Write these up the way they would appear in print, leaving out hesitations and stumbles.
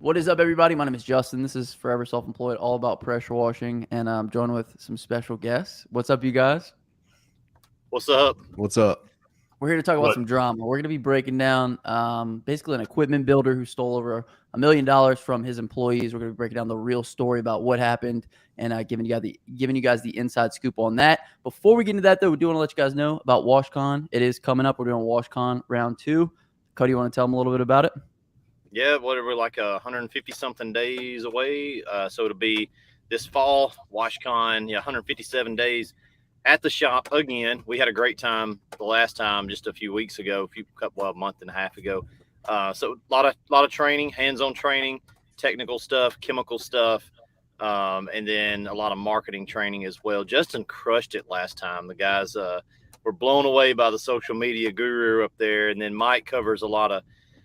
What is up, everybody? My name is Justin. This is Forever Self-Employed, all about pressure washing, and I'm joined with some special guests. What's up, you guys? What's up? What's up? We're here to talk about What? some drama. We're going to be breaking down basically an equipment builder who stole over $1 million from his employees. We're going to be breaking down the real story about what happened and giving you guys the inside scoop on that. Before we get into that, though, we do want to let you guys know about WashCon. It is coming up. We're doing WashCon round 2. Cody, you want to tell them a little bit about it? Yeah, whatever, like 150 something days away. So it'll be this fall, WashCon. Yeah, 157 days at the shop again. We had a great time the last time, just a few weeks ago, a month and a half ago. So a lot of training, hands-on training, technical stuff, chemical stuff, and then a lot of marketing training as well. Justin crushed it last time. The guys were blown away by the social media guru up there, and then Mike covers a lot of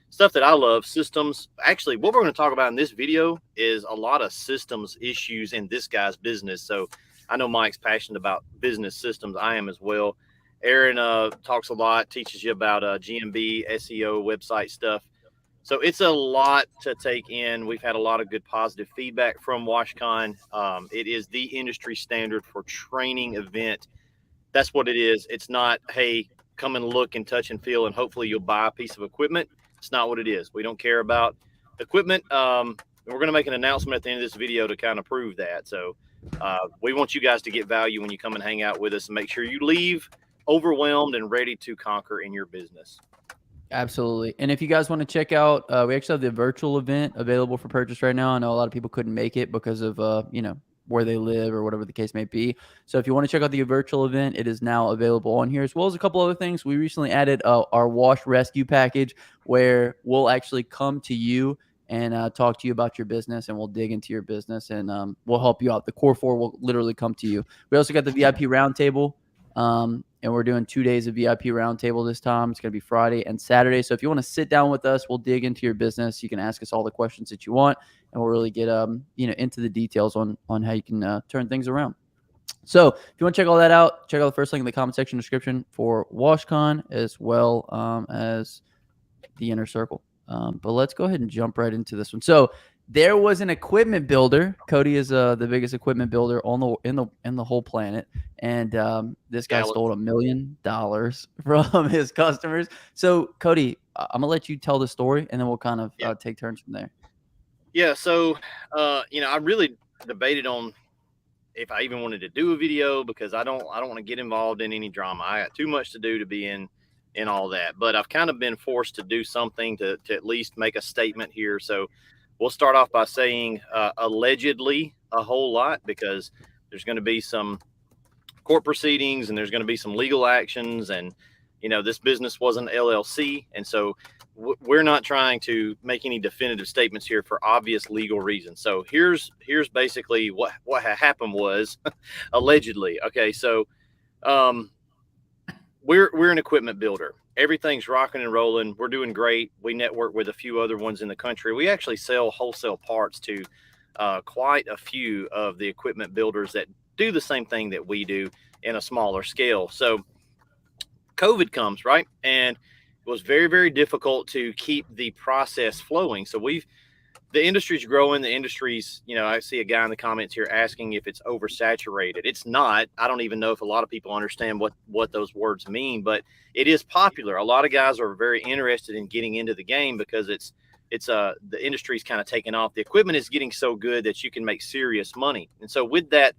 stuff that I love, systems. Actually, what we're going to talk about in this video is a lot of systems issues in this guy's business. So I know Mike's passionate about business systems. I am as well. Aaron talks a lot, teaches you about GMB, SEO, website stuff. So it's a lot to take in. We've had a lot of good positive feedback from WashCon. It is the industry standard for training event. That's what it is. It's not, hey, come and look and touch and feel, and hopefully you'll buy a piece of equipment. It's not what it is. We don't care about equipment. We're going to make an announcement at the end of this video to kind of prove that. So we want you guys to get value when you come and hang out with us, and make sure you leave overwhelmed and ready to conquer in your business. Absolutely. And if you guys want to check out, we actually have the virtual event available for purchase right now. I know a lot of people couldn't make it because of, where they live or whatever the case may be. So if you want to check out the virtual event, it is now available on here, as well as a couple other things. We recently added our wash rescue package, where we'll actually come to you and talk to you about your business, and we'll dig into your business, and we'll help you out. The core 4 will literally come to you. We also got the VIP roundtable, and we're doing 2 days of VIP roundtable this time. It's going to be Friday and Saturday. So if you want to sit down with us, we'll dig into your business. You can ask us all the questions that you want, and we'll really get into the details on how you can turn things around. So if you want to check all that out, check out the first link in the comment section description for WashCon, as well as the Inner Circle. But let's go ahead and jump right into this one. So there was an equipment builder. Cody is the biggest equipment builder in the whole planet, and this guy stole $1 million from his customers. So Cody, I'm gonna let you tell the story, and then we'll kind of take turns from there. Yeah. So I really debated on if I even wanted to do a video, because I don't want to get involved in any drama. I got too much to do to be in all that. But I've kind of been forced to do something to at least make a statement here. So we'll start off by saying allegedly a whole lot, because there's going to be some court proceedings and there's going to be some legal actions. And, this business wasn't LLC. And so we're not trying to make any definitive statements here for obvious legal reasons. So here's basically what happened was allegedly. Okay. So we're an equipment builder. Everything's rocking and rolling. We're doing great. We network with a few other ones in the country. We actually sell wholesale parts to quite a few of the equipment builders that do the same thing that we do in a smaller scale. So COVID comes, right? And it was very, very difficult to keep the process flowing. So the industry's growing. The industry's, I see a guy in the comments here asking if it's oversaturated. It's not. I don't even know if a lot of people understand what those words mean, but it is popular. A lot of guys are very interested in getting into the game, because it's the industry's kind of taking off. The equipment is getting so good that you can make serious money. And so with that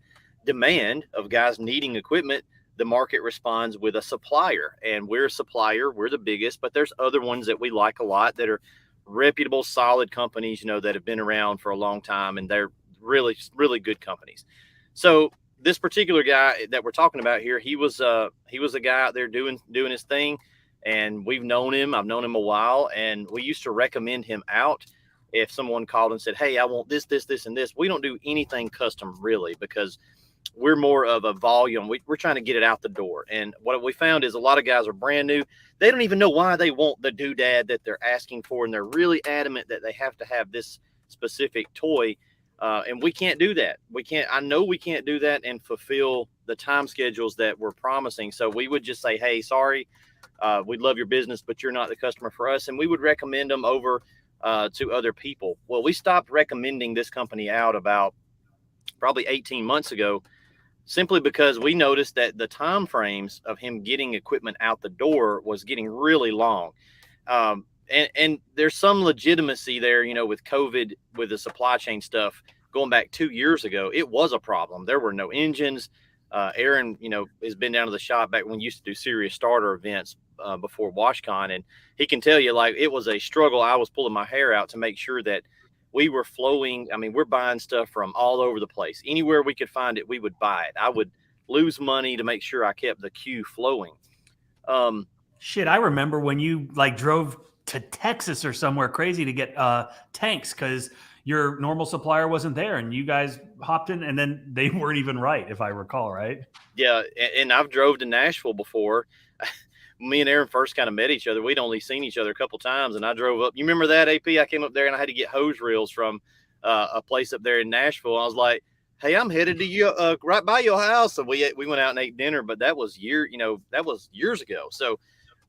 demand of guys needing equipment, the market responds with a supplier, and we're a supplier. We're the biggest, but there's other ones that we like a lot that are reputable, solid companies, that have been around for a long time, and they're really, really good companies. So this particular guy that we're talking about here, he was a guy out there doing his thing, and we've known him. I've known him a while, and we used to recommend him out if someone called and said, hey, I want this, and this. We don't do anything custom really, because we're more of a volume. We're trying to get it out the door. And what we found is a lot of guys are brand new. They don't even know why they want the doodad that they're asking for, and they're really adamant that they have to have this specific toy. And we can't do that. I know we can't do that and fulfill the time schedules that we're promising. So we would just say, hey, sorry, we'd love your business, but you're not the customer for us. And we would recommend them over to other people. Well, we stopped recommending this company out about probably 18 months ago, simply because we noticed that the time frames of him getting equipment out the door was getting really long. And there's some legitimacy there, with COVID, with the supply chain stuff going back 2 years ago. It was a problem. There were no engines. Aaron, has been down to the shop back when we used to do serious starter events before WashCon, and he can tell you, like, it was a struggle. I was pulling my hair out to make sure that we were flowing. I mean, we're buying stuff from all over the place. Anywhere we could find it, we would buy it. I would lose money to make sure I kept the queue flowing. Um, Shit, I remember when you like drove to Texas or somewhere crazy to get tanks because your normal supplier wasn't there, and you guys hopped in, and then they weren't even right, if I recall, right? yeah, and I've drove to Nashville before. Me and Aaron first kind of met each other. We'd only seen each other a couple times, and I drove up. You remember that, AP? I came up there and I had to get hose reels from a place up there in Nashville. I was like, "Hey, I'm headed to you, right by your house." So we went out and ate dinner, but that was years ago. So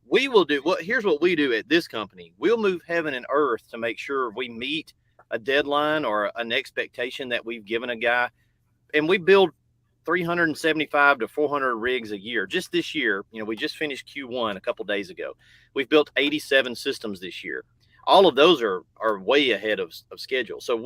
we will do what? Here's what we do at this company: we'll move heaven and earth to make sure we meet a deadline or an expectation that we've given a guy, and we build 375 to 400 rigs a year. Just this year, we just finished Q1 a couple days ago. We've built 87 systems this year. All of those are way ahead of schedule. So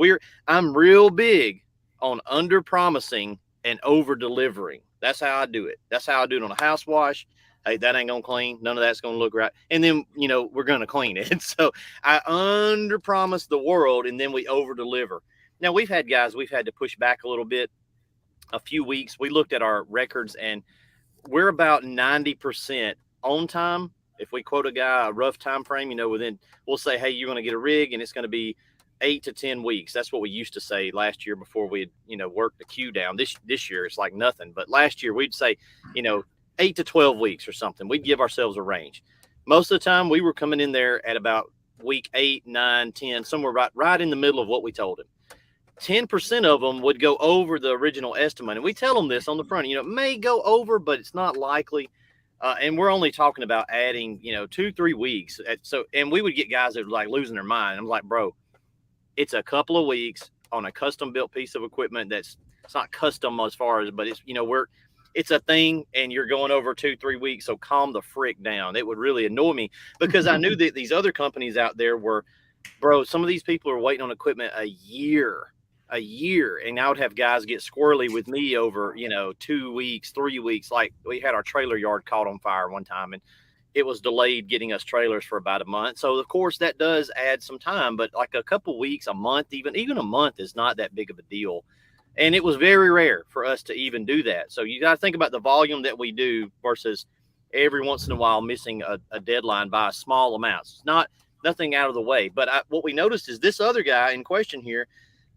I'm real big on under promising and over delivering. That's how I do it. That's how I do it on a house wash. Hey, that ain't gonna clean. None of that's gonna look right. And then, we're gonna clean it. So I under promise the world, and then we over deliver. Now, we've had guys we've had to push back a little bit. A few weeks, we looked at our records, and we're about 90% on time. If we quote a guy a rough time frame, within, we'll say, hey, you're going to get a rig, and it's going to be 8 to 10 weeks. That's what we used to say last year before we had, worked the queue down. This year it's like nothing. But last year we'd say, 8 to 12 weeks or something. We'd give ourselves a range. Most of the time we were coming in there at about week 8, 9, 10, somewhere right in the middle of what we told him. 10% of them would go over the original estimate. And we tell them this on the front, it may go over, but it's not likely. And we're only talking about adding, 2-3 weeks. And we would get guys that were like losing their mind. I'm like, bro, it's a couple of weeks on a custom built piece of equipment. It's not custom as far as, but it's, it's a thing, and you're going over 2-3 weeks. So calm the frick down. It would really annoy me, because I knew that these other companies out there were, bro, some of these people are waiting on equipment a year, and I would have guys get squirrely with me over 2 weeks, 3 weeks. Like, we had our trailer yard caught on fire one time, and it was delayed getting us trailers for about a month. So of course that does add some time, but like a couple weeks, a month, even a month is not that big of a deal. And it was very rare for us to even do that. So you got to think about the volume that we do versus every once in a while missing a deadline by a small amount. It's nothing out of the way. But what we noticed is this other guy in question here,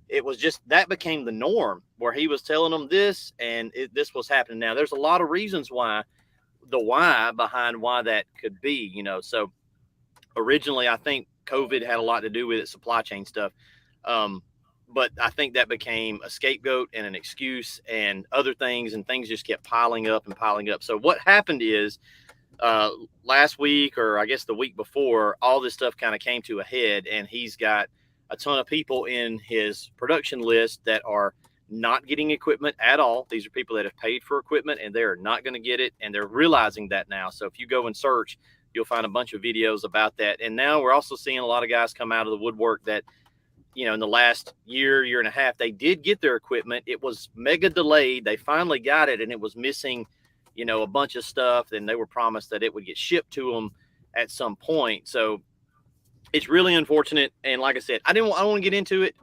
it was just that became the norm, where he was telling them this, and this was happening. Now, there's a lot of reasons why behind why that could be, So originally, I think COVID had a lot to do with it, supply chain stuff. But I think that became a scapegoat and an excuse and other things, and things just kept piling up and piling up. So what happened is, last week, or I guess the week before, all this stuff kind of came to a head, and he's got a ton of people in his production list that are not getting equipment at all. These are people that have paid for equipment, and they're not going to get it. And they're realizing that now. So if you go and search, you'll find a bunch of videos about that. And now we're also seeing a lot of guys come out of the woodwork that, in the last year and a half, they did get their equipment. It was mega delayed. They finally got it, and it was missing, a bunch of stuff. And they were promised that it would get shipped to them at some point. So it's really unfortunate. And like I said, I don't want to get into it.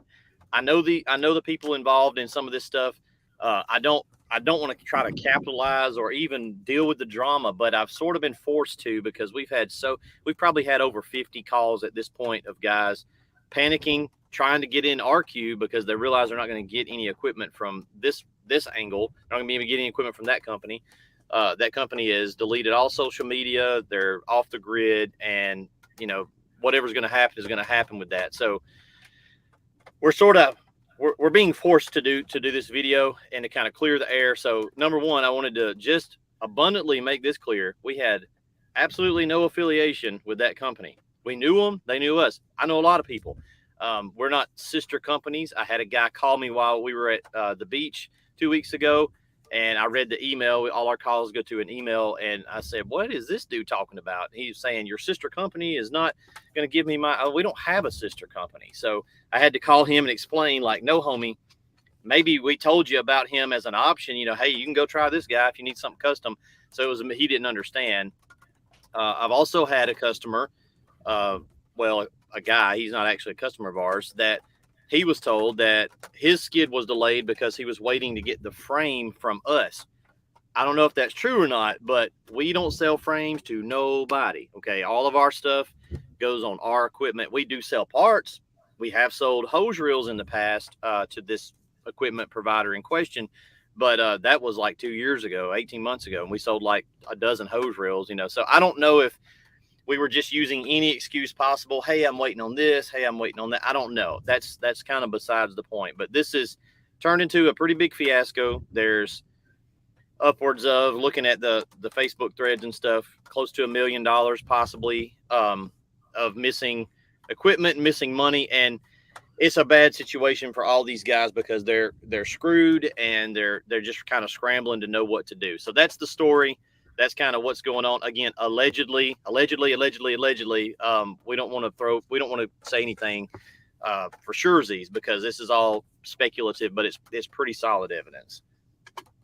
I know the people involved in some of this stuff. I don't want to try to capitalize or even deal with the drama, but I've sort of been forced to, because we've probably had over 50 calls at this point of guys panicking, trying to get in our queue because they realize they're not going to get any equipment from this angle. They're not going to be able to get any equipment from that company. That company has deleted all social media. They're off the grid, and whatever's going to happen is going to happen with that. So we're being forced to do this video and to kind of clear the air. So number one, I wanted to just abundantly make this clear. We had absolutely no affiliation with that company. We knew them. They knew us. I know a lot of people. We're not sister companies. I had a guy call me while we were at the beach 2 weeks ago, and I read the email. All our calls go to an email, and I said, "What is this dude talking about?" He's saying, "Your sister company is not going to give me my." Oh, we don't have a sister company, so I had to call him and explain, like, "No, homie, maybe we told you about him as an option. Hey, you can go try this guy if you need something custom." So he didn't understand. I've also had a customer, well, a guy, he's not actually a customer of ours, that he was told that his skid was delayed because he was waiting to get the frame from us. I don't know if that's true or not, but we don't sell frames to nobody. Okay. All of our stuff goes on our equipment. We do sell parts. We have sold hose reels in the past to this equipment provider in question, but that was like 2 years ago, 18 months ago, and we sold like a dozen hose reels. So I don't know if we were just using any excuse possible. Hey, I'm waiting on this. Hey, I'm waiting on that. I don't know. That's kind of besides the point. But this is turned into a pretty big fiasco. There's upwards of, looking at the Facebook threads and stuff, close to $1 million possibly of missing equipment, missing money, and it's a bad situation for all these guys because they're screwed and they're just kind of scrambling to know what to do. So that's the story. That's kind of what's going on. Again, allegedly. We don't want to say anything for surezies because this is all speculative, but it's pretty solid evidence.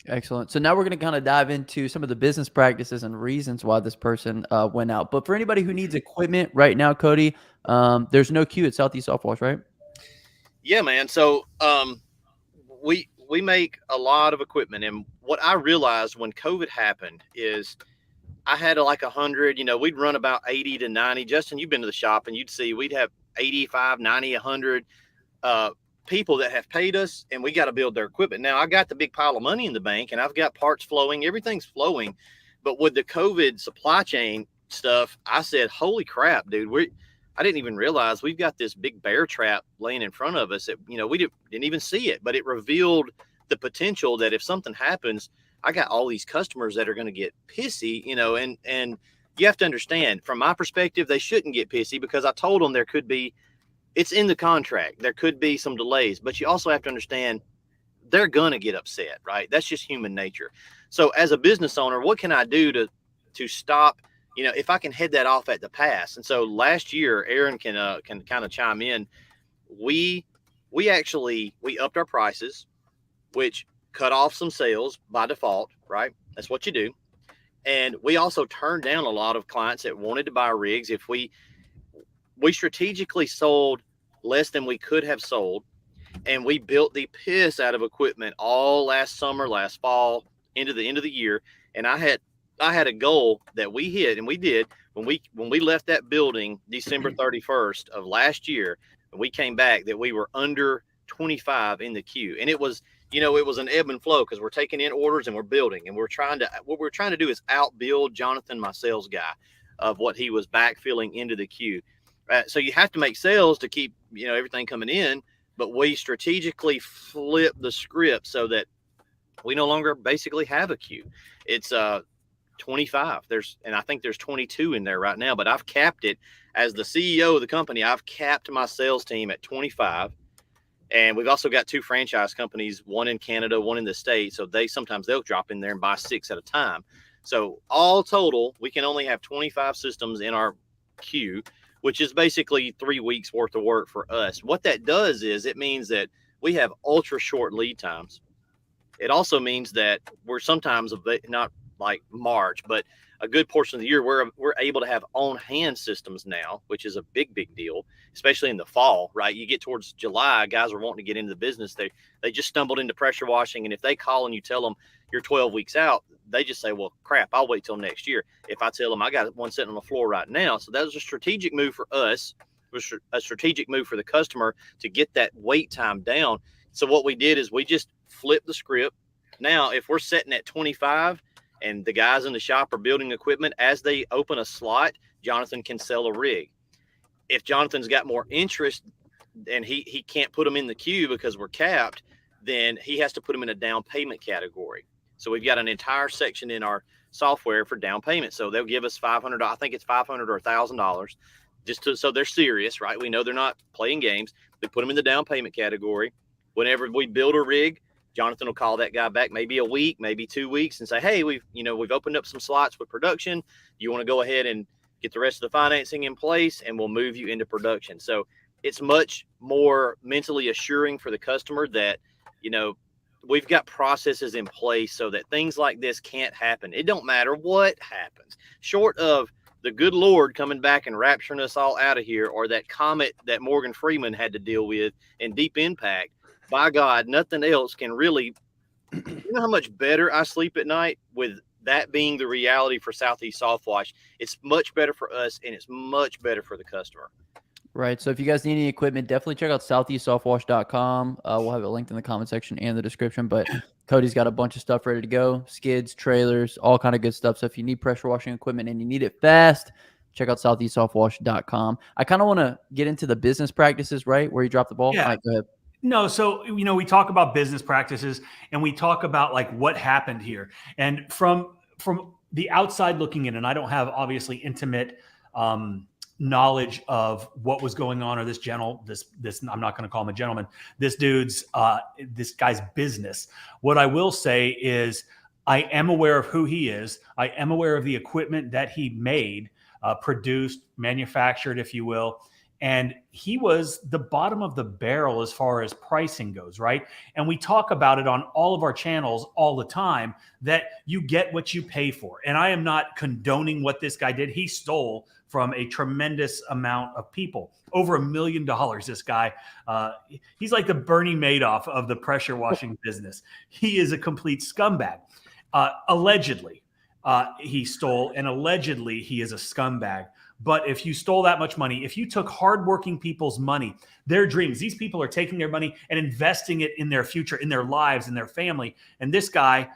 Excellent. So now we're going to kind of dive into some of the business practices and reasons why this person went out. But for anybody who needs equipment right now, Cody, there's no queue at Southeast Soft Wash, right? Yeah, man. So we make a lot of equipment, and what I realized when COVID happened is I had like 100. We'd run about 80 to 90. Justin, you've been to the shop, and you'd see we'd have 85, 90, 100 people that have paid us, and we got to build their equipment. Now I got the big pile of money in the bank, and I've got parts flowing. Everything's flowing, but with the COVID supply chain stuff, I said, "Holy crap, dude! I didn't even realize we've got this big bear trap laying in front of us that, we didn't even see it, but it revealed the potential that if something happens, I got all these customers that are going to get pissy, and you have to understand, from my perspective, they shouldn't get pissy because I told them it's in the contract. There could be some delays, but you also have to understand they're going to get upset, right? That's just human nature. So as a business owner, what can I do to stop, if I can head that off at the pass? And so last year, Aaron can kind of chime in. We upped our prices, which cut off some sales by default, right? That's what you do. And we also turned down a lot of clients that wanted to buy rigs. If we strategically sold less than we could have sold, and we built the piss out of equipment all last summer, last fall, into the end of the year. And I had a goal that we hit, and we did when we left that building December 31st of last year, and we came back, that we were under 25 in the queue. And it was an ebb and flow because we're taking in orders and we're building, and what we're trying to do is outbuild Jonathan, my sales guy, of what he was backfilling into the queue. So you have to make sales to keep, everything coming in, but we strategically flip the script so that we no longer basically have a queue. It's 25. And I think there's 22 in there right now, but I've capped it as the CEO of the company. I've capped my sales team at 25. And we've also got 2 franchise companies, one in Canada, one in the States. So sometimes they'll drop in there and buy 6 at a time. So all total, we can only have 25 systems in our queue, which is basically 3 weeks worth of work for us. What that does is it means that we have ultra short lead times. It also means that we're sometimes, not like March, but a good portion of the year, we're able to have on-hand systems now, which is a big deal, especially in the fall, right? You get towards July, guys are wanting to get into the business. They just stumbled into pressure washing, and if they call and you tell them you're 12 weeks out, they just say, well, crap, I'll wait till next year. If I tell them I got one sitting on the floor right now. So that was a strategic move for us. It was a strategic move for the customer to get that wait time down. So what we did is we just flipped the script. Now, if we're sitting at 25 and the guys in the shop are building equipment, as they open a slot, Jonathan can sell a rig. If Jonathan's got more interest and he can't put them in the queue because we're capped, then he has to put them in a down payment category. So we've got an entire section in our software for down payment. So they'll give us $500. I think it's $500 or $1,000. so they're serious, right? We know they're not playing games. We put them in the down payment category. Whenever we build a rig, Jonathan will call that guy back maybe a week, maybe 2 weeks, and say, hey, we've opened up some slots with production. You want to go ahead and get the rest of the financing in place, and we'll move you into production. So it's much more mentally assuring for the customer that, we've got processes in place so that things like this can't happen. It don't matter what happens, short of the good Lord coming back and rapturing us all out of here, or that comet that Morgan Freeman had to deal with in Deep Impact. By God, nothing else can really. You know how much better I sleep at night with that being the reality for Southeast Soft Wash. It's much better for us, and it's much better for the customer. Right. So if you guys need any equipment, definitely check out southeastsoftwash.com. We'll have it linked in the comment section and the description. But Cody's got a bunch of stuff ready to go. Skids, trailers, all kind of good stuff. So if you need pressure washing equipment and you need it fast, check out southeastsoftwash.com. I kind of want to get into the business practices, right, where you drop the ball. Yeah. All right, go ahead. No, so we talk about business practices and we talk about like what happened here. And from the outside looking in, and I don't have obviously intimate knowledge of what was going on, or this I'm not going to call him a gentleman, this guy's business. What I will say is I am aware of who he is. I am aware of the equipment that he made, produced, manufactured, if you will. And he was the bottom of the barrel as far as pricing goes, right? And we talk about it on all of our channels all the time, that you get what you pay for. And I am not condoning what this guy did. He stole from a tremendous amount of people. Over $1 million, this guy. He's like the Bernie Madoff of the pressure washing business. He is a complete scumbag. Allegedly, he stole, and allegedly he is a scumbag. But if you stole that much money, if you took hardworking people's money, their dreams, these people are taking their money and investing it in their future, in their lives, in their family. And this guy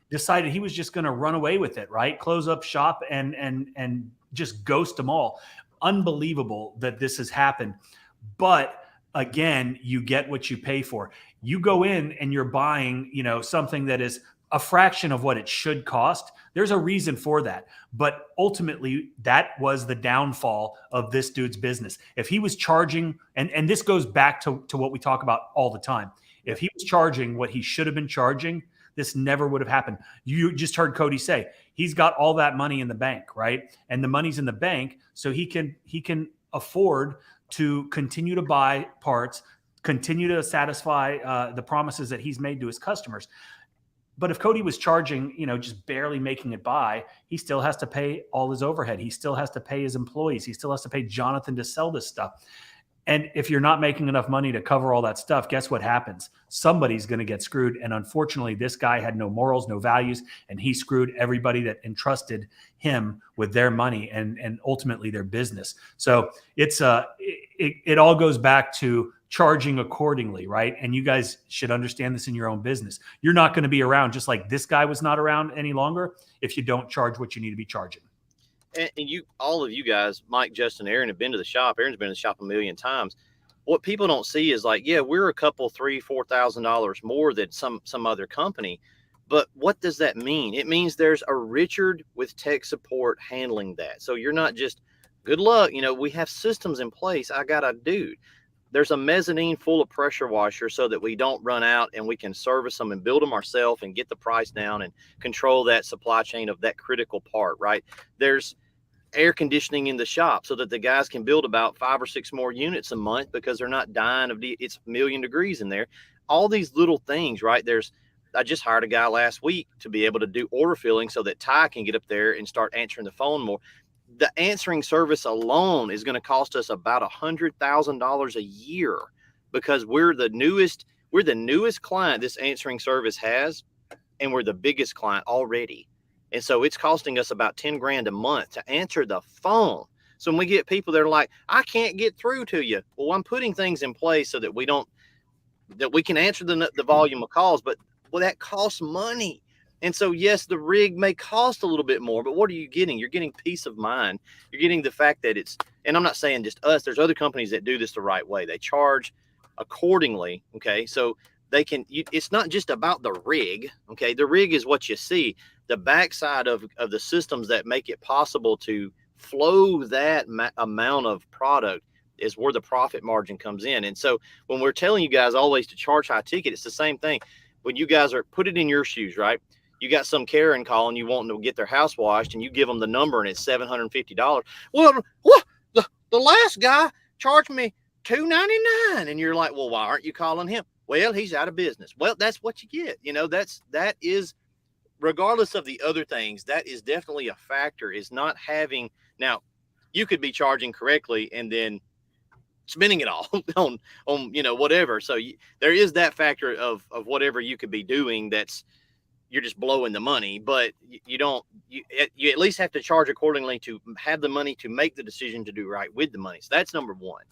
decided he was just going to run away with it, right? Close up shop and just ghost them all. Unbelievable that this has happened. But again, you get what you pay for. You go in and you're buying, something that is a fraction of what it should cost. There's a reason for that. But ultimately, that was the downfall of this dude's business. If he was charging, and this goes back to what we talk about all the time. If he was charging what he should have been charging, this never would have happened. You just heard Cody say he's got all that money in the bank, right? And the money's in the bank, so he can afford to continue to buy parts, continue to satisfy the promises that he's made to his customers. But if Cody was charging, just barely making it by, he still has to pay all his overhead. He still has to pay his employees. He still has to pay Jonathan to sell this stuff. And if you're not making enough money to cover all that stuff, guess what happens? Somebody's going to get screwed. And unfortunately, this guy had no morals, no values, and he screwed everybody that entrusted him with their money and ultimately their business. So it all goes back to charging accordingly, right? And you guys should understand this in your own business. You're not going to be around, just like this guy was not around any longer, if you don't charge what you need to be charging. And all of you guys, Mike, Justin, Aaron, have been to the shop. Aaron's been to the shop a million times. What people don't see is like, yeah, we're a couple $3,000-$4,000 more than some other company. But what does that mean? It means there's a Richard with tech support handling that. So you're not just, good luck. We have systems in place. I got a dude. There's a mezzanine full of pressure washers so that we don't run out, and we can service them and build them ourselves and get the price down and control that supply chain of that critical part, right? There's air conditioning in the shop so that the guys can build about 5 or 6 more units a month because they're not dying it's a million degrees in there. All these little things, right? I just hired a guy last week to be able to do order filling so that Ty can get up there and start answering the phone more. The answering service alone is going to cost us about $100,000 a year because we're the newest client this answering service has, and we're the biggest client already. And so it's costing us about $10,000 a month to answer the phone. So when we get people that are like, I can't get through to you. Well, I'm putting things in place so that we can answer the volume of calls, but that costs money. And so, yes, the rig may cost a little bit more, but what are you getting? You're getting peace of mind. You're getting the fact that and I'm not saying just us, there's other companies that do this the right way. They charge accordingly. Okay. So it's not just about the rig. Okay. The rig is what you see. The backside of the systems that make it possible to flow that amount of product is where the profit margin comes in. And so when we're telling you guys always to charge high ticket, it's the same thing. When you guys are, put it in your shoes, right? You got some Karen calling you wanting to get their house washed, and you give them the number and it's $750. Well, what? The last guy charged me $299, and you're like, well, why aren't you calling him? Well, he's out of business. Well, that's what you get. That is, regardless of the other things, that is definitely a factor, is not having. Now, you could be charging correctly and then spending it all on whatever. So there is that factor of whatever you could be doing that's, you're just blowing the money, but you at least have to charge accordingly to have the money to make the decision to do right with the money. So that's number one.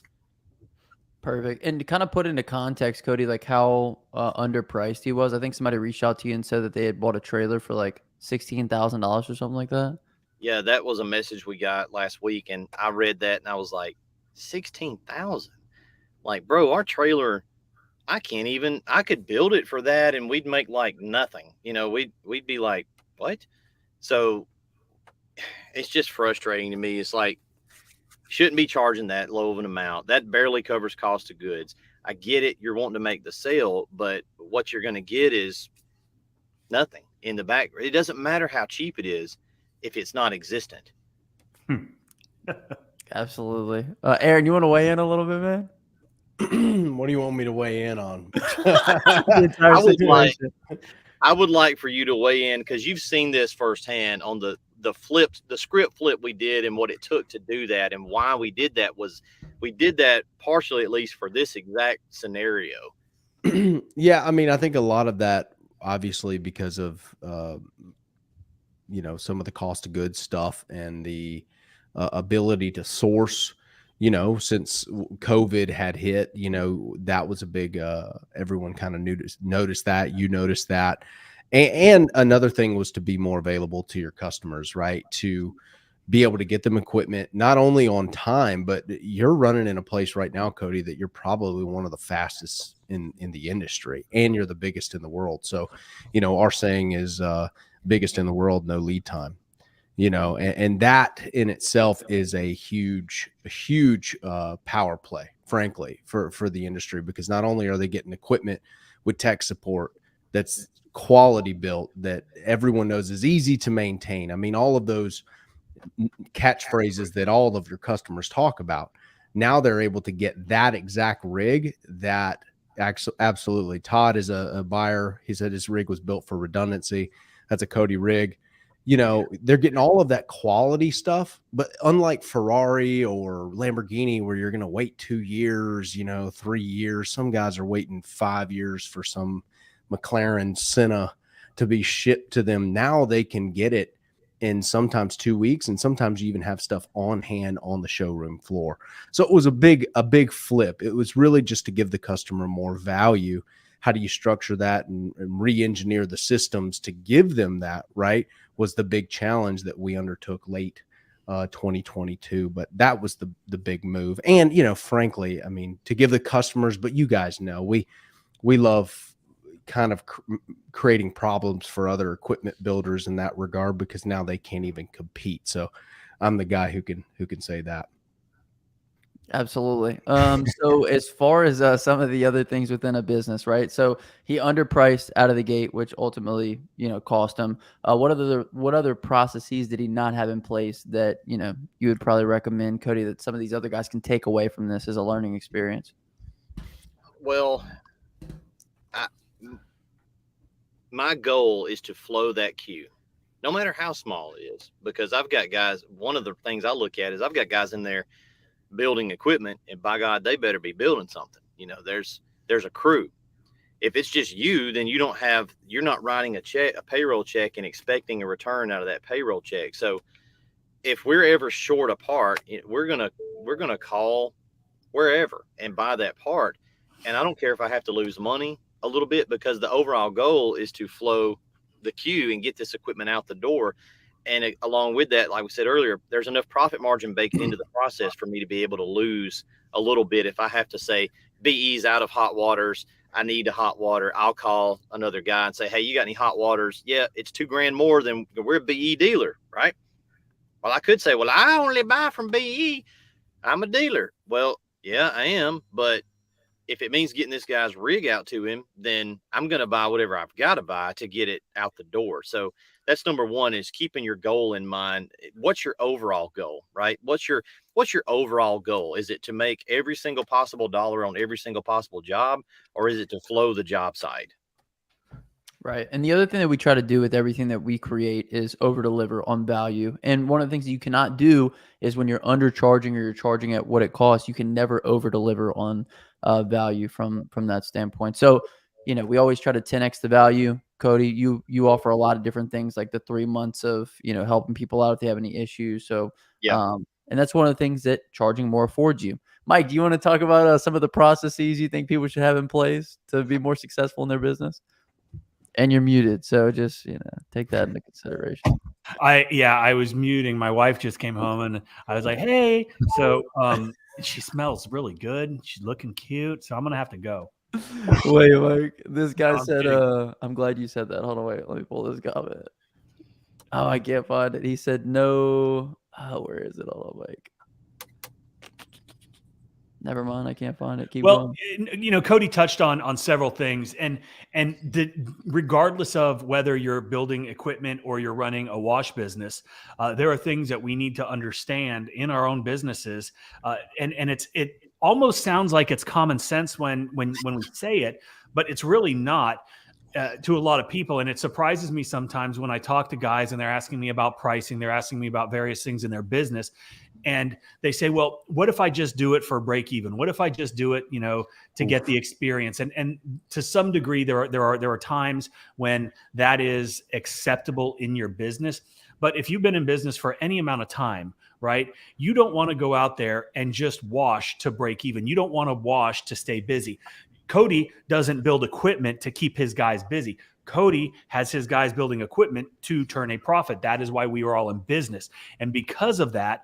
Perfect. And to kind of put into context, Cody, like how underpriced he was, I think somebody reached out to you and said that they had bought a trailer for like $16,000 or something like that. Yeah, that was a message we got last week, and I read that and I was like, 16,000. Like, bro, our trailer, I could build it for that and we'd make like nothing. We'd be like, what? So it's just frustrating to me. It's like, shouldn't be charging that low of an amount. That barely covers cost of goods. I get it. You're wanting to make the sale, but what you're going to get is nothing in the back. It doesn't matter how cheap it is if it's not existent. Absolutely. Aaron, you want to weigh in a little bit, man? What do you want me to weigh in on? I would like for you to weigh in, because you've seen this firsthand on the script flip we did, and what it took to do that, and why we did that was we did that partially, at least for this exact scenario. Yeah, I mean, I think a lot of that obviously because of some of the cost of goods stuff and the ability to source. Since COVID had hit, that was a big, everyone kind of noticed that. You noticed that. And another thing was to be more available to your customers, right? To be able to get them equipment, not only on time, but you're running in a place right now, Cody, that you're probably one of the fastest in the industry, and you're the biggest in the world. So, our saying is biggest in the world, no lead time. And that in itself is a huge power play, frankly, for the industry, because not only are they getting equipment with tech support that's quality built, that everyone knows is easy to maintain. I mean, all of those catchphrases that all of your customers talk about, now they're able to get that exact rig. That absolutely. Todd is a buyer. He said his rig was built for redundancy. That's a Cody rig. They're getting all of that quality stuff, but unlike Ferrari or Lamborghini, where you're going to wait 2 years, 3 years, some guys are waiting 5 years for some McLaren Senna to be shipped to them. Now they can get it in sometimes 2 weeks, and sometimes you even have stuff on hand on the showroom floor. So it was a big flip. It was really just to give the customer more value. How do you structure that and re-engineer the systems to give them that, right? Was the big challenge that we undertook late 2022. But that was the big move. And, frankly, I mean, to give the customers, but you guys know, we love kind of creating problems for other equipment builders in that regard, because now they can't even compete. So I'm the guy who can say that. Absolutely. So as far as some of the other things within a business, right? So he underpriced out of the gate, which ultimately, cost him. What other processes did he not have in place that, you would probably recommend, Cody, that some of these other guys can take away from this as a learning experience? Well, my goal is to flow that queue, no matter how small it is, because I've got guys. One of the things I look at is I've got guys in there building equipment, and by God, they better be building something. There's a crew. If it's just you, then you're not writing a payroll check and expecting a return out of that payroll check. So if we're ever short a part, we're gonna call wherever and buy that part. And I don't care if I have to lose money a little bit, because the overall goal is to flow the queue and get this equipment out the door. And along with that, like we said earlier, there's enough profit margin baked into the process for me to be able to lose a little bit. If I have to say BE's out of hot waters, I need a hot water, I'll call another guy and say, hey, you got any hot waters? Yeah, it's $2,000 more than we're a BE dealer, right? Well, I could say, well, I only buy from BE. I'm a dealer. Well, yeah, I am. But if it means getting this guy's rig out to him, then I'm going to buy whatever I've got to buy to get it out the door. So that's number one, is keeping your goal in mind. What's your overall goal, right? What's your overall goal? Is it to make every single possible dollar on every single possible job, or is it to flow the job side? Right. And the other thing that we try to do with everything that we create is over deliver on value. And one of the things that you cannot do is when you're undercharging or you're charging at what it costs, you can never over deliver on value from that standpoint. So, we always try to 10x the value. Cody, you offer a lot of different things, like the 3 months of, helping people out if they have any issues. So, Yeah. and that's one of the things that charging more affords you. Mike, do you want to talk about some of the processes you think people should have in place to be more successful in their business? And you're muted, so just take that into consideration. I was muting. My wife just came home, and I was like, "Hey," so she smells really good. She's looking cute, so I'm gonna have to go. Wait, Mike. This guy I'm said, kidding. "I'm glad you said that." Hold on, wait. Let me pull this comment. Oh, I can't find it. He said, "No." Oh, where is it? Hold on, Mike. Never mind. I can't find it. Keep Well, going. Cody touched on several things, and regardless of whether you're building equipment or you're running a wash business, there are things that we need to understand in our own businesses, and it almost sounds like it's common sense when we say it, but it's really not. To a lot of people, and it surprises me sometimes when I talk to guys and they're asking me about pricing, they're asking me about various things in their business, and they say, well, what if I just do it for break even? What if I just do it, to get the experience? And to some degree, there are times when that is acceptable in your business. But if you've been in business for any amount of time, right, you don't want to go out there and just wash to break even. You don't want to wash to stay busy. Cody doesn't build equipment to keep his guys busy. Cody has his guys building equipment to turn a profit. That is why we are all in business. And because of that,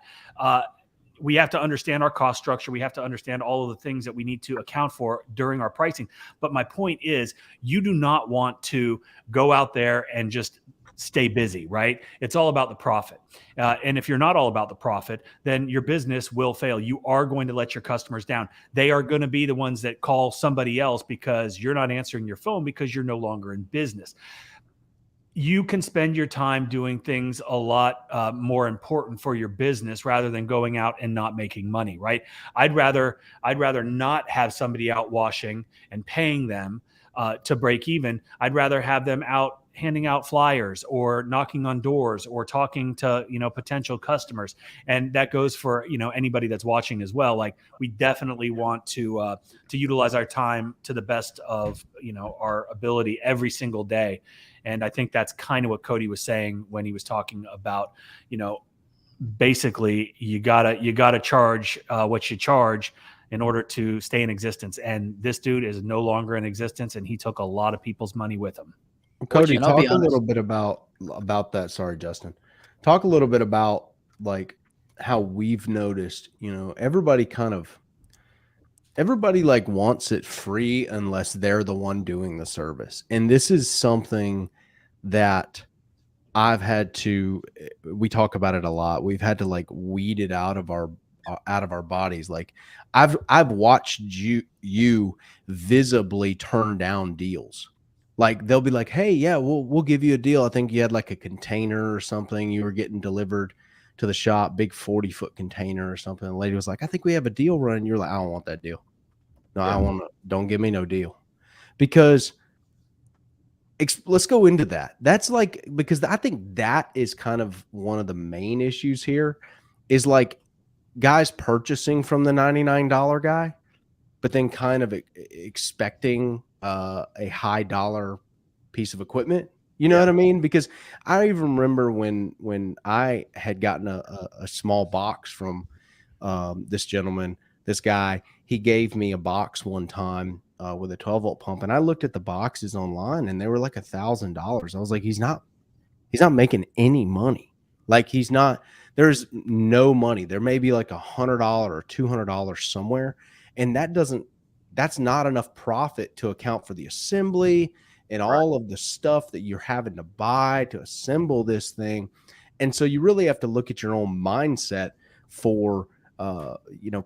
we have to understand our cost structure. We have to understand all of the things that we need to account for during our pricing. But my point is, you do not want to go out there and just stay busy, right? It's all about the profit. And if you're not all about the profit, then your business will fail. You are going to let your customers down. They are going to be the ones that call somebody else because you're not answering your phone because you're no longer in business. You can spend your time doing things a lot more important for your business rather than going out and not making money, right? I'd rather not have somebody out washing and paying them to break even. I'd rather have them out handing out flyers or knocking on doors or talking to potential customers. And that goes for anybody that's watching as well. Like, we definitely want to utilize our time to the best of our ability every single day. And I think that's kind of what Cody was saying when he was talking about, basically you gotta charge what you charge in order to stay in existence. And this dude is no longer in existence, and he took a lot of people's money with him. Cody, And I'll be talk a little honest. bit about that. Sorry, Justin. Talk a little bit about like how we've noticed, everybody like wants it free unless they're the one doing the service. And this is something that we talk about it a lot. We've had to like weed it out of our bodies. Like I've watched you visibly turn down deals. Like they'll be like, "Hey, yeah, we'll give you a deal." I think you had like a container or something you were getting delivered to the shop, big 40-foot container or something. The lady was like, "I think we have a deal running." You're like, "I don't want that deal. No, I don't give me no deal." Because let's go into that. That's like, because I think that is kind of one of the main issues here is like guys purchasing from the $99 guy, but then kind of expecting a high dollar piece of equipment. You know what I mean? Because I even remember when I had gotten a small box from this gentleman, this guy, he gave me a box one time with a 12-volt pump, and I looked at the boxes online, and they were like $1,000. I was like, he's not making any money. Like there's no money. There may be like $100 or $200 somewhere, and that's not enough profit to account for the assembly and all of the stuff that you're having to buy to assemble this thing. And so you really have to look at your own mindset for,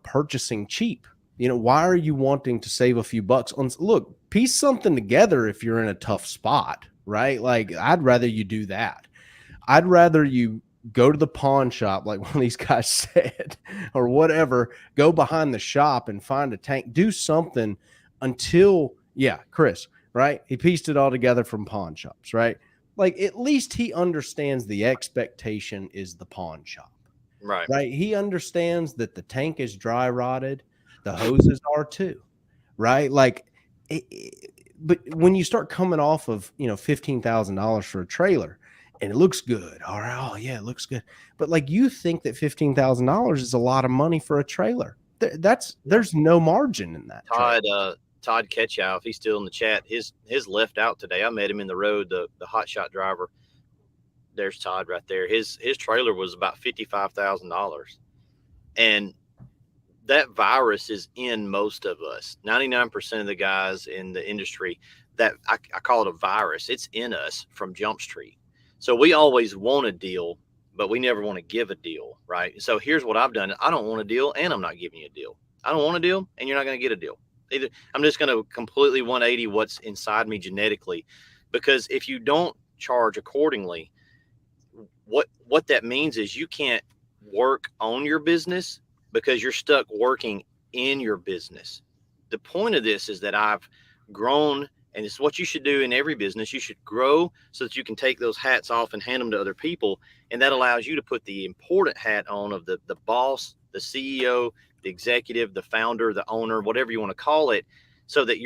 purchasing cheap. Why are you wanting to save a few bucks on, look, piece something together if you're in a tough spot, right? Like, I'd rather you do that. I'd rather you go to the pawn shop, like one of these guys said, or whatever, go behind the shop and find a tank, do something until, Chris, right? He pieced it all together from pawn shops, right? Like, at least he understands the expectation is the pawn shop, right? He understands that the tank is dry rotted, the hoses are too, right? Like, but when you start coming off of, $15,000 for a trailer, and it looks good. All right. Oh, yeah, it looks good. But like, you think that $15,000 is a lot of money for a trailer. There's no margin in that. Todd Ketchow, if he's still in the chat, his left out today. I met him in the road, the hot shot driver. There's Todd right there. His trailer was about $55,000. And that virus is in most of us. 99% of the guys in the industry, that I call it a virus. It's in us from Jump Street. So we always want a deal, but we never want to give a deal, right? So here's what I've done. I don't want a deal, and I'm not giving you a deal. I don't want a deal, and you're not going to get a deal. Either I'm just going to completely 180 what's inside me genetically, because if you don't charge accordingly, what that means is you can't work on your business because you're stuck working in your business. The point of this is that I've grown, and it's what you should do in every business. You should grow so that you can take those hats off and hand them to other people. And that allows you to put the important hat on of the boss, the CEO, the executive, the founder, the owner, whatever you want to call it, so that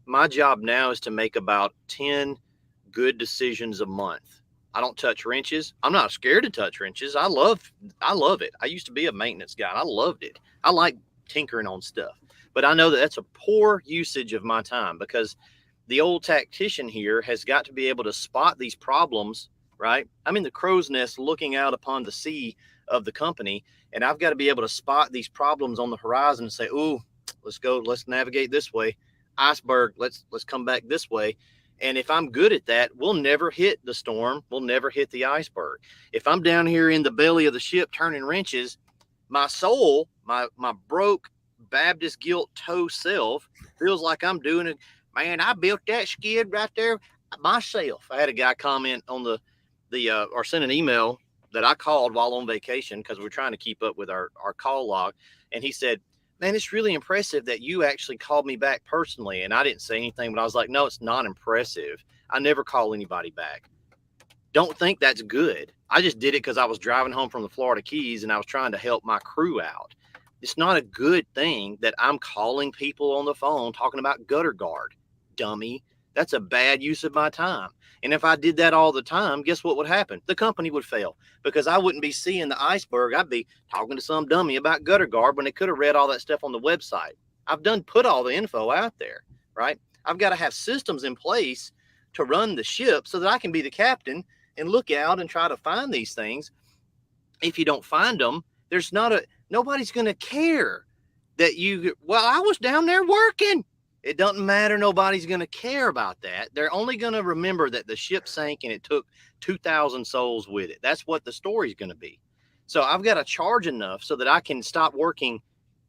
my job now is to make about 10 good decisions a month. I don't touch wrenches. I'm not scared to touch wrenches. I love it. I used to be a maintenance guy, and I loved it. I like tinkering on stuff, but I know that that's a poor usage of my time, because the old tactician here has got to be able to spot these problems, right? I'm in the crow's nest looking out upon the sea of the company, and I've got to be able to spot these problems on the horizon and say, ooh, let's navigate this way. Iceberg, let's come back this way. And if I'm good at that, we'll never hit the storm. We'll never hit the iceberg. If I'm down here in the belly of the ship turning wrenches, my soul, my broke Baptist guilt toe self feels like I'm doing it. Man, I built that skid right there myself. I had a guy comment on or send an email that I called while on vacation, because we're trying to keep up with our call log. And he said, man, it's really impressive that you actually called me back personally. And I didn't say anything, but I was like, no, it's not impressive. I never call anybody back. Don't think that's good. I just did it because I was driving home from the Florida Keys and I was trying to help my crew out. It's not a good thing that I'm calling people on the phone talking about gutter guard. Dummy. That's a bad use of my time. And if I did that all the time, guess what would happen? The company would fail, because I wouldn't be seeing the iceberg. I'd be talking to some dummy about gutter guard when they could have read all that stuff on the website. I've put all the info out there, right? I've got to have systems in place to run the ship so that I can be the captain and look out and try to find these things. If you don't find them, nobody's going to care that I was down there working. It doesn't matter. Nobody's going to care about that. They're only going to remember that the ship sank and it took 2,000 souls with it. That's what the story's going to be. So I've got to charge enough so that I can stop working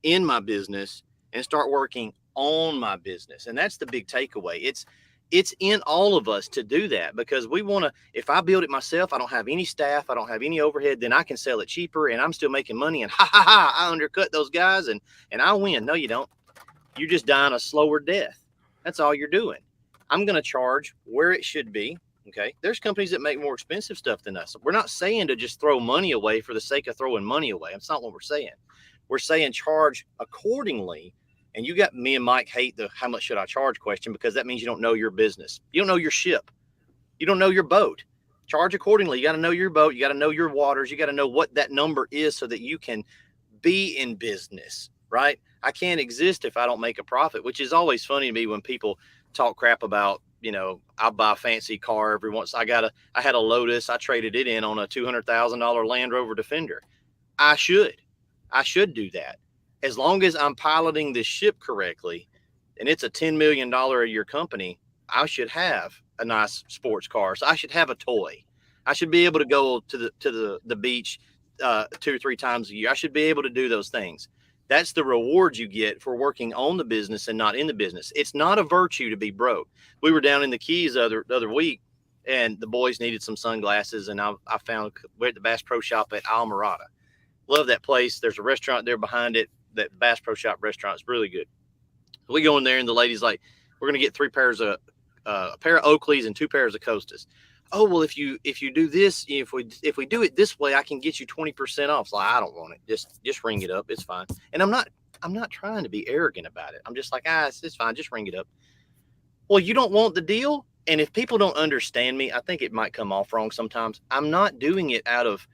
in my business and start working on my business. And that's the big takeaway. It's in all of us to do that, because we want to, if I build it myself, I don't have any staff, I don't have any overhead, then I can sell it cheaper and I'm still making money, and I undercut those guys and I win. No, you don't. You're just dying a slower death. That's all you're doing. I'm going to charge where it should be. Okay. There's companies that make more expensive stuff than us. We're not saying to just throw money away for the sake of throwing money away. That's not what we're saying. We're saying charge accordingly. And you got me and Mike hate the how much should I charge question, because that means you don't know your business. You don't know your ship. You don't know your boat. Charge accordingly. You got to know your boat. You got to know your waters. You got to know what that number is so that you can be in business, right? I can't exist if I don't make a profit, which is always funny to me when people talk crap about, I buy a fancy car every once. I had a Lotus. I traded it in on a $200,000 Land Rover Defender. I should do that. As long as I'm piloting this ship correctly and it's a $10 million a year company, I should have a nice sports car. So I should have a toy. I should be able to go to the beach 2 or 3 times a year. I should be able to do those things. That's the reward you get for working on the business and not in the business. It's not a virtue to be broke. We were down in the Keys the other week, and the boys needed some sunglasses, and I found we're at the Bass Pro Shop at Almirada. Love that place. There's a restaurant there behind it. That Bass Pro Shop restaurant is really good. We go in there, and the lady's like, "We're gonna get a pair of Oakleys and 2 pairs of Costas." Oh, well, if you do this, if we do it this way, I can get you 20% off. So I don't want it. Just ring it up. It's fine. And I'm not trying to be arrogant about it. I'm just like, it's fine. Just ring it up. Well, you don't want the deal. And if people don't understand me, I think it might come off wrong sometimes. I'm not doing it out of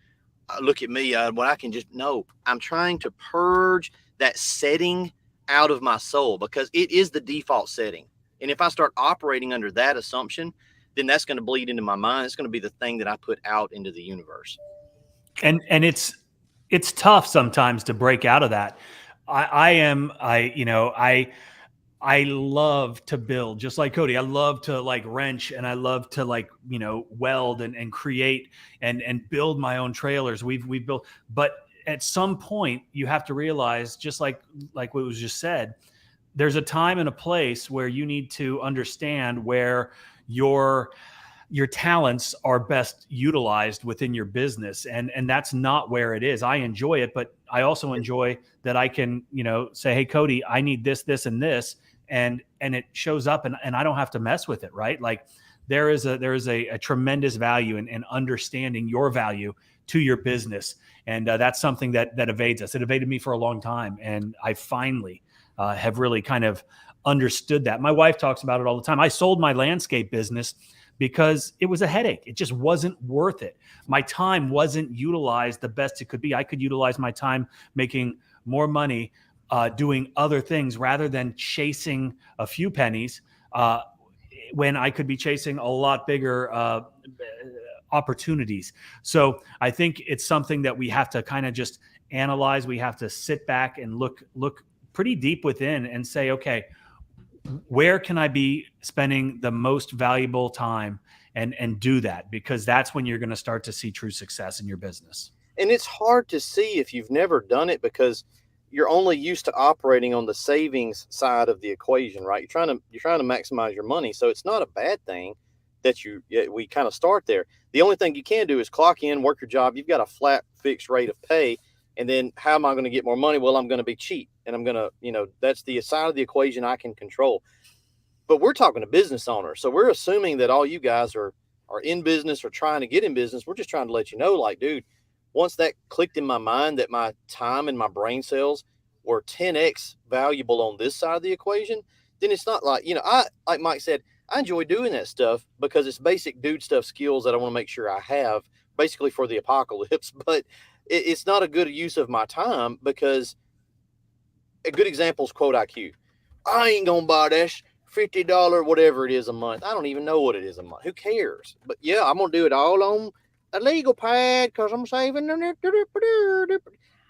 look at me. What I can just no. I'm trying to purge that setting out of my soul because it is the default setting. And if I start operating under that assumption, then that's going to bleed into my mind. It's going to be the thing that I put out into the universe. And it's tough sometimes to break out of that. I love to build just like Cody. I love to like wrench and I love to like, weld and create and build my own trailers. We've built, but at some point you have to realize, just like what was just said, there's a time and a place where you need to understand where your talents are best utilized within your business. And that's not where it is. I enjoy it, but I also enjoy that I can, say, hey, Cody, I need this, this, and this. And it shows up and I don't have to mess with it. Right. Like there is a tremendous value in understanding your value to your business. And that's something that evades us. It evaded me for a long time. And I finally have really kind of understood that. My wife talks about it all the time. I sold my landscape business because it was a headache. It just wasn't worth it. My time wasn't utilized the best it could be. I could utilize my time making more money doing other things rather than chasing a few pennies when I could be chasing a lot bigger opportunities. So I think it's something that we have to kind of just analyze. We have to sit back and look pretty deep within and say, okay, where can I be spending the most valuable time and do that? Because that's when you're going to start to see true success in your business. And it's hard to see if you've never done it because you're only used to operating on the savings side of the equation, right? You're trying to maximize your money. So it's not a bad thing that we kind of start there. The only thing you can do is clock in, work your job. You've got a flat fixed rate of pay. And then how am I going to get more money? Well, I'm going to be cheap and I'm going to, that's the side of the equation I can control. But we're talking to business owners. So we're assuming that all you guys are in business or trying to get in business. We're just trying to let you know, like, dude, once that clicked in my mind that my time and my brain cells were 10x valuable on this side of the equation, then it's not like, like Mike said, I enjoy doing that stuff because it's basic dude stuff skills that I want to make sure I have basically for the apocalypse. But it's not a good use of my time because a good example is QuoteIQ. I ain't going to buy that $50, whatever it is a month. I don't even know what it is a month. Who cares? But yeah, I'm going to do it all on a legal pad because I'm saving. You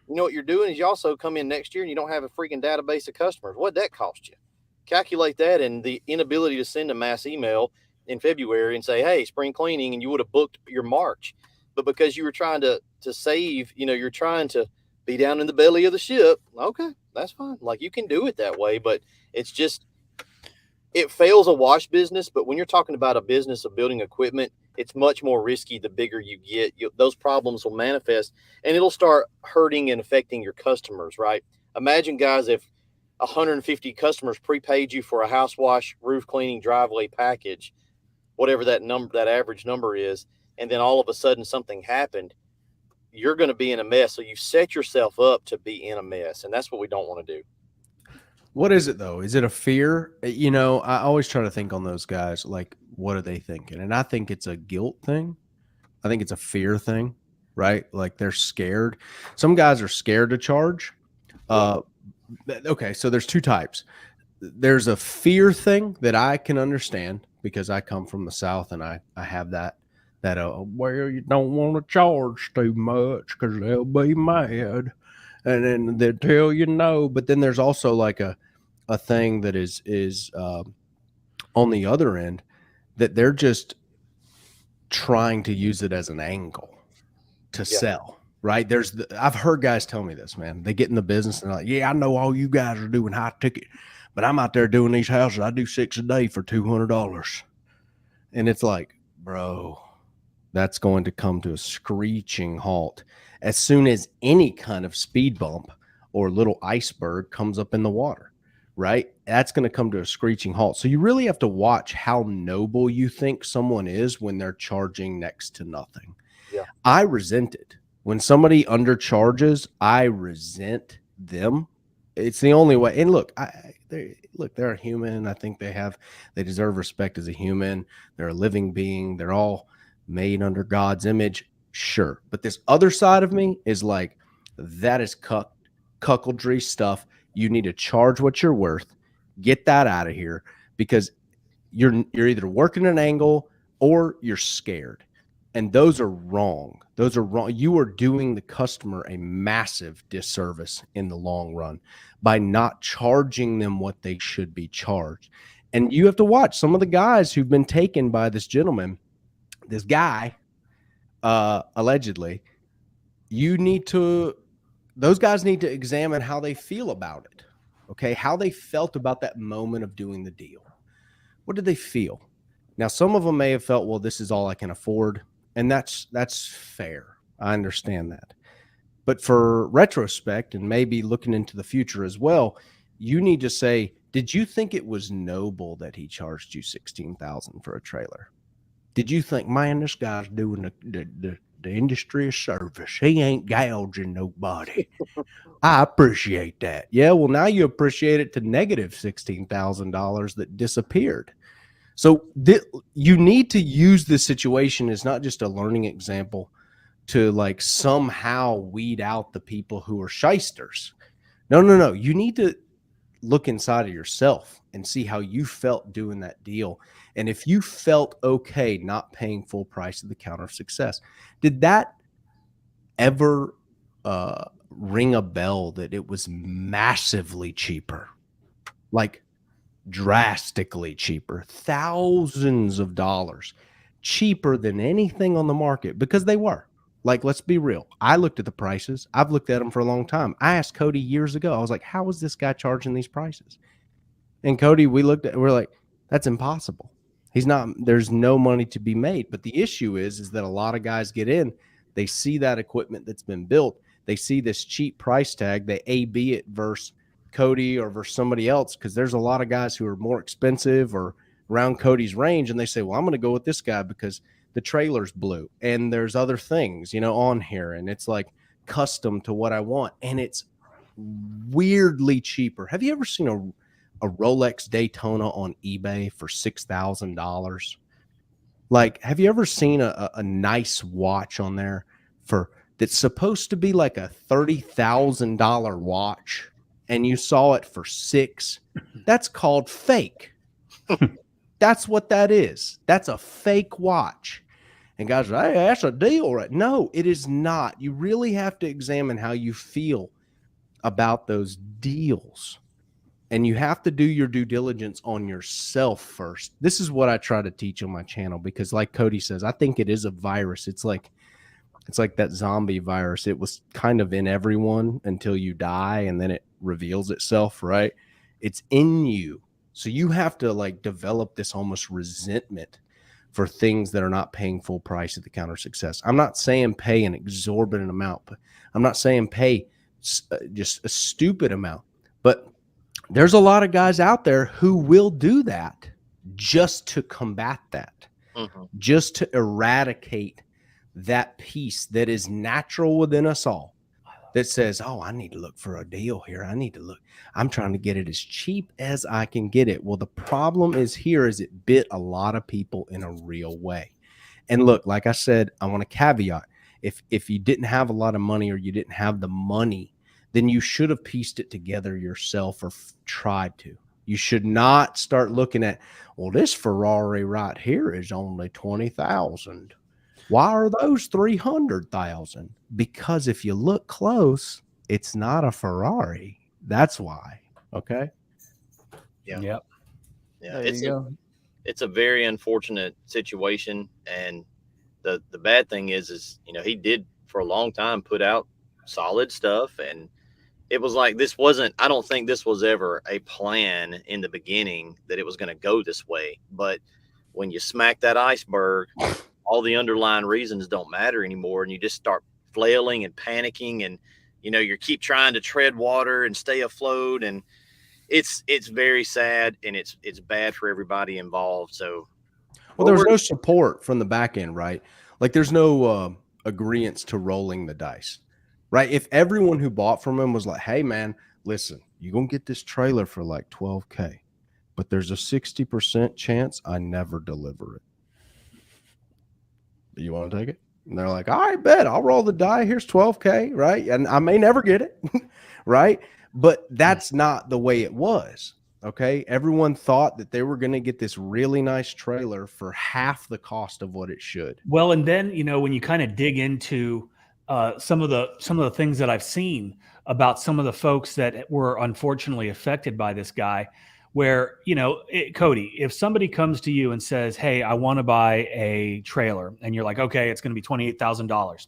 know what you're doing is you also come in next year and you don't have a freaking database of customers. What'd that cost you? Calculate that and the inability to send a mass email in February and say, hey, spring cleaning, and you would have booked your March. But because you were trying to save, you're trying to be down in the belly of the ship. Okay, that's fine. Like you can do it that way, but it's just, it fails a wash business. But when you're talking about a business of building equipment, it's much more risky. The bigger you get, those problems will manifest and it'll start hurting and affecting your customers, right? Imagine, guys, if 150 customers prepaid you for a house wash, roof cleaning, driveway package, whatever that average number is, and then all of a sudden something happened, you're going to be in a mess. So you set yourself up to be in a mess, and that's what we don't want to do. What is it though? Is it a fear? I always try to think on those guys, like, what are they thinking? And I think it's a guilt thing. I think it's a fear thing, right? Like they're scared. Some guys are scared to charge. Okay, so there's two types. There's a fear thing that I can understand because I come from the South and I have that well, you don't want to charge too much because they'll be mad, and then they tell you no. But then there's also like a thing that is on the other end that they're just trying to use it as an angle to sell, right? I've heard guys tell me this, man. They get in the business and they're like, yeah, I know all you guys are doing high ticket, but I'm out there doing these houses. I do 6 a day for $200. And it's like, bro, that's going to come to a screeching halt as soon as any kind of speed bump or little iceberg comes up in the water, right? That's going to come to a screeching halt. So you really have to watch how noble you think someone is when they're charging next to nothing. Yeah. I resent it. When somebody undercharges, I resent them. It's the only way. And look, they're a human. I think they deserve respect as a human. They're a living being. They're all made under God's image. Sure. But this other side of me is like, that is cuckoldry stuff. You need to charge what you're worth. Get that out of here, because you're either working an angle or you're scared. And those are wrong. Those are wrong. You are doing the customer a massive disservice in the long run by not charging them what they should be charged. And you have to watch some of the guys who've been taken by this gentleman, this guy, allegedly. Those guys need to examine how they feel about it. Okay. How they felt about that moment of doing the deal. What did they feel? Now, some of them may have felt, well, this is all I can afford. And that's fair. I understand that. But for retrospect and maybe looking into the future as well, you need to say, did you think it was noble that he charged you $16,000 for a trailer? Did you think, man, this guy's doing the industry a service? He ain't gouging nobody. I appreciate that. Yeah, well, now you appreciate it to negative $16,000 that disappeared. So you need to use this situation as not just a learning example to like somehow weed out the people who are shysters. No. You need to look inside of yourself and see how you felt doing that deal. And if you felt okay not paying full price at the counter of success, did that ever ring a bell that it was massively cheaper? Like drastically cheaper, thousands of dollars cheaper than anything on the market, because they were. Like, let's be real. I looked at the prices. I've looked at them for a long time. I asked Cody years ago. I was like, how is this guy charging these prices? And Cody, we're like, that's impossible. There's no money to be made. But the issue is that a lot of guys get in, they see that equipment that's been built. They see this cheap price tag. They A/B it versus Cody or versus somebody else, because there's a lot of guys who are more expensive or around Cody's range, and they say, well, I'm going to go with this guy because the trailer's blue and there's other things, on here, and it's like custom to what I want, and it's weirdly cheaper. Have you ever seen a Rolex Daytona on eBay for $6,000? Like, have you ever seen a nice watch on there that's supposed to be like a $30,000 watch, and you saw it for $6,000? That's called fake. That's what that is. That's a fake watch. And guys are, hey, that's a deal, right? No, it is not. You really have to examine how you feel about those deals. And you have to do your due diligence on yourself first. This is what I try to teach on my channel, because like Cody says, I think it is a virus. It's like that zombie virus. It was kind of in everyone until you die, and then it reveals itself, right? It's in you. So you have to like develop this almost resentment for things that are not paying full price at the counter of success. I'm not saying pay an exorbitant amount, but I'm not saying pay just a stupid amount. But there's a lot of guys out there who will do that just to combat that, just to eradicate that piece that is natural within us all, that says, oh, I need to look for a deal here. I'm trying to get it as cheap as I can get it. Well, the problem is it bit a lot of people in a real way. And look, like I said, I want to caveat, if you didn't have a lot of money, or you didn't have the money, then you should have pieced it together yourself, or tried to. You should not start looking at, well, this Ferrari right here is only $20,000. Why are those $300,000? Because if you look close, it's not a Ferrari. That's why. Okay. Yeah. Yep. Yeah. It's a very unfortunate situation, and the bad thing is he did for a long time put out solid stuff, and it was like I don't think this was ever a plan in the beginning that it was going to go this way. But when you smack that iceberg, all the underlying reasons don't matter anymore, and you just start flailing and panicking, and you keep trying to tread water and stay afloat, and it's very sad, and it's bad for everybody involved. So, well, there's no support from the back end, right? Like there's no agreement to rolling the dice, right? If everyone who bought from him was like, hey man, listen, you're gonna get this trailer for like $12K, but there's a 60% chance I never deliver it. Do you want to take it? And they're like, all right, bet, I'll roll the die. Here's $12K, right? And I may never get it, right? But that's not the way it was. Okay. Everyone thought that they were going to get this really nice trailer for half the cost of what it should. Well, and then, when you kind of dig into some of the things that I've seen about some of the folks that were unfortunately affected by this guy, where, Cody, if somebody comes to you and says, hey, I want to buy a trailer, and you're like, okay, it's going to be $28,000.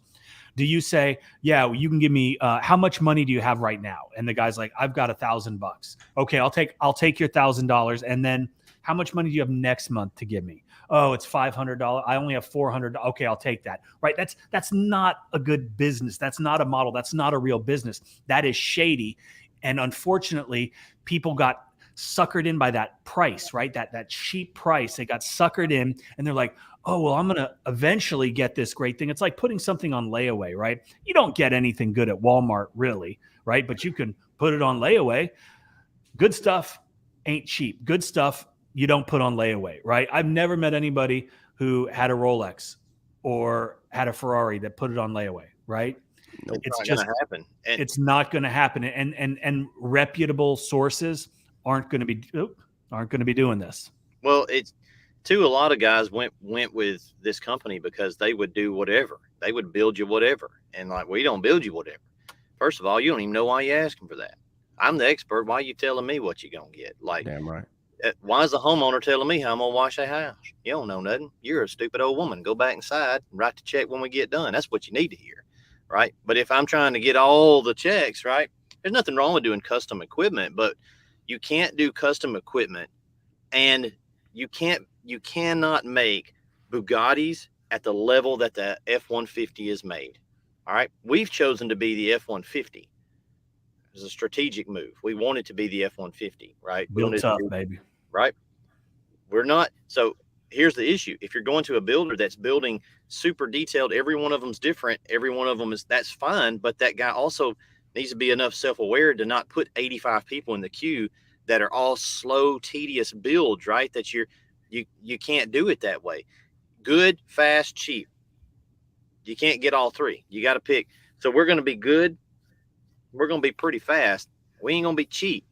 Do you say, yeah, well, you can give me, how much money do you have right now? And the guy's like, I've got $1,000. Okay, I'll take your $1,000. And then how much money do you have next month to give me? Oh, it's $500. I only have $400. Okay, I'll take that. Right? That's not a good business. That's not a model. That's not a real business. That is shady. And unfortunately, people got suckered in by that price, right? That cheap price. They got suckered in, and they're like, oh, well, I'm going to eventually get this great thing. It's like putting something on layaway, right? You don't get anything good at Walmart, really, right? But you can put it on layaway. Good stuff ain't cheap. Good stuff you don't put on layaway, right? I've never met anybody who had a Rolex or had a Ferrari that put it on layaway, right? Nope, it's not just going to happen. It's not going to happen. And reputable sources aren't going to be doing this. Well, a lot of guys went with this company because they would do whatever. They would build you whatever. And like, we don't build you whatever. First of all, you don't even know why you're asking for that. I'm the expert. Why are you telling me what you're going to get? Like, damn right. Why is the homeowner telling me how I'm going to wash a house? You don't know nothing. You're a stupid old woman. Go back inside and write the check when we get done. That's what you need to hear. Right. But if I'm trying to get all the checks, right, there's nothing wrong with doing custom equipment, but you can't do custom equipment, and you cannot make Bugattis at the level that the F-150 is made. All right. We've chosen to be the F-150. It's a strategic move. We want it to be the F-150, right? Built up, baby. Right. We're not. So here's the issue. If you're going to a builder that's building super detailed, every one of them's different. Every one of them that's fine. But that guy also needs to be enough self-aware to not put 85 people in the queue that are all slow, tedious builds, right? That you can't do it that way. Good, fast, cheap. You can't get all three. You got to pick. So we're going to be good. We're going to be pretty fast. We ain't going to be cheap.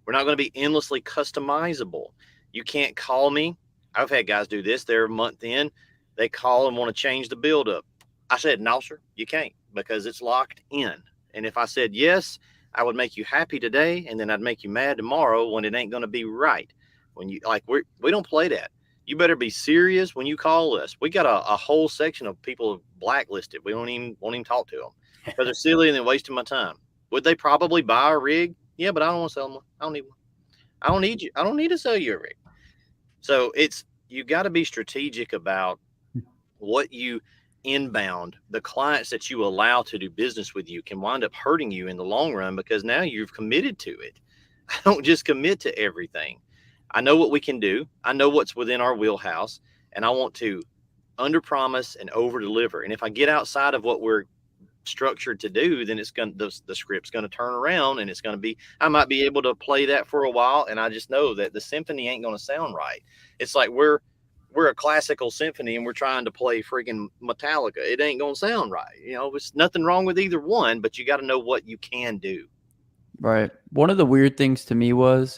We're not going to be endlessly customizable. You can't call me. I've had guys do this. They're a month in. They call and want to change the build up. I said, no, sir, you can't, because it's locked in. And if I said yes, I would make you happy today, and then I'd make you mad tomorrow when it ain't going to be right. When you we don't play that. You better be serious when you call us. We got a whole section of people blacklisted. We won't even talk to them because they're silly and they're wasting my time. Would they probably buy a rig? Yeah, but I don't want to sell them one. I don't need one. I don't need you. I don't need to sell you a rig. So you got to be strategic about what you inbound. The clients that you allow to do business with you can wind up hurting you in the long run, because now you've committed to it. I don't just commit to everything. I know what we can do. I know what's within our wheelhouse, and I want to under promise and over deliver. And if I get outside of what we're structured to do, then the script's going to turn around, and I might be able to play that for a while. And I just know that the symphony ain't going to sound right. It's like we're a classical symphony and we're trying to play freaking Metallica. It ain't going to sound right. It's nothing wrong with either one, but you got to know what you can do. Right. One of the weird things to me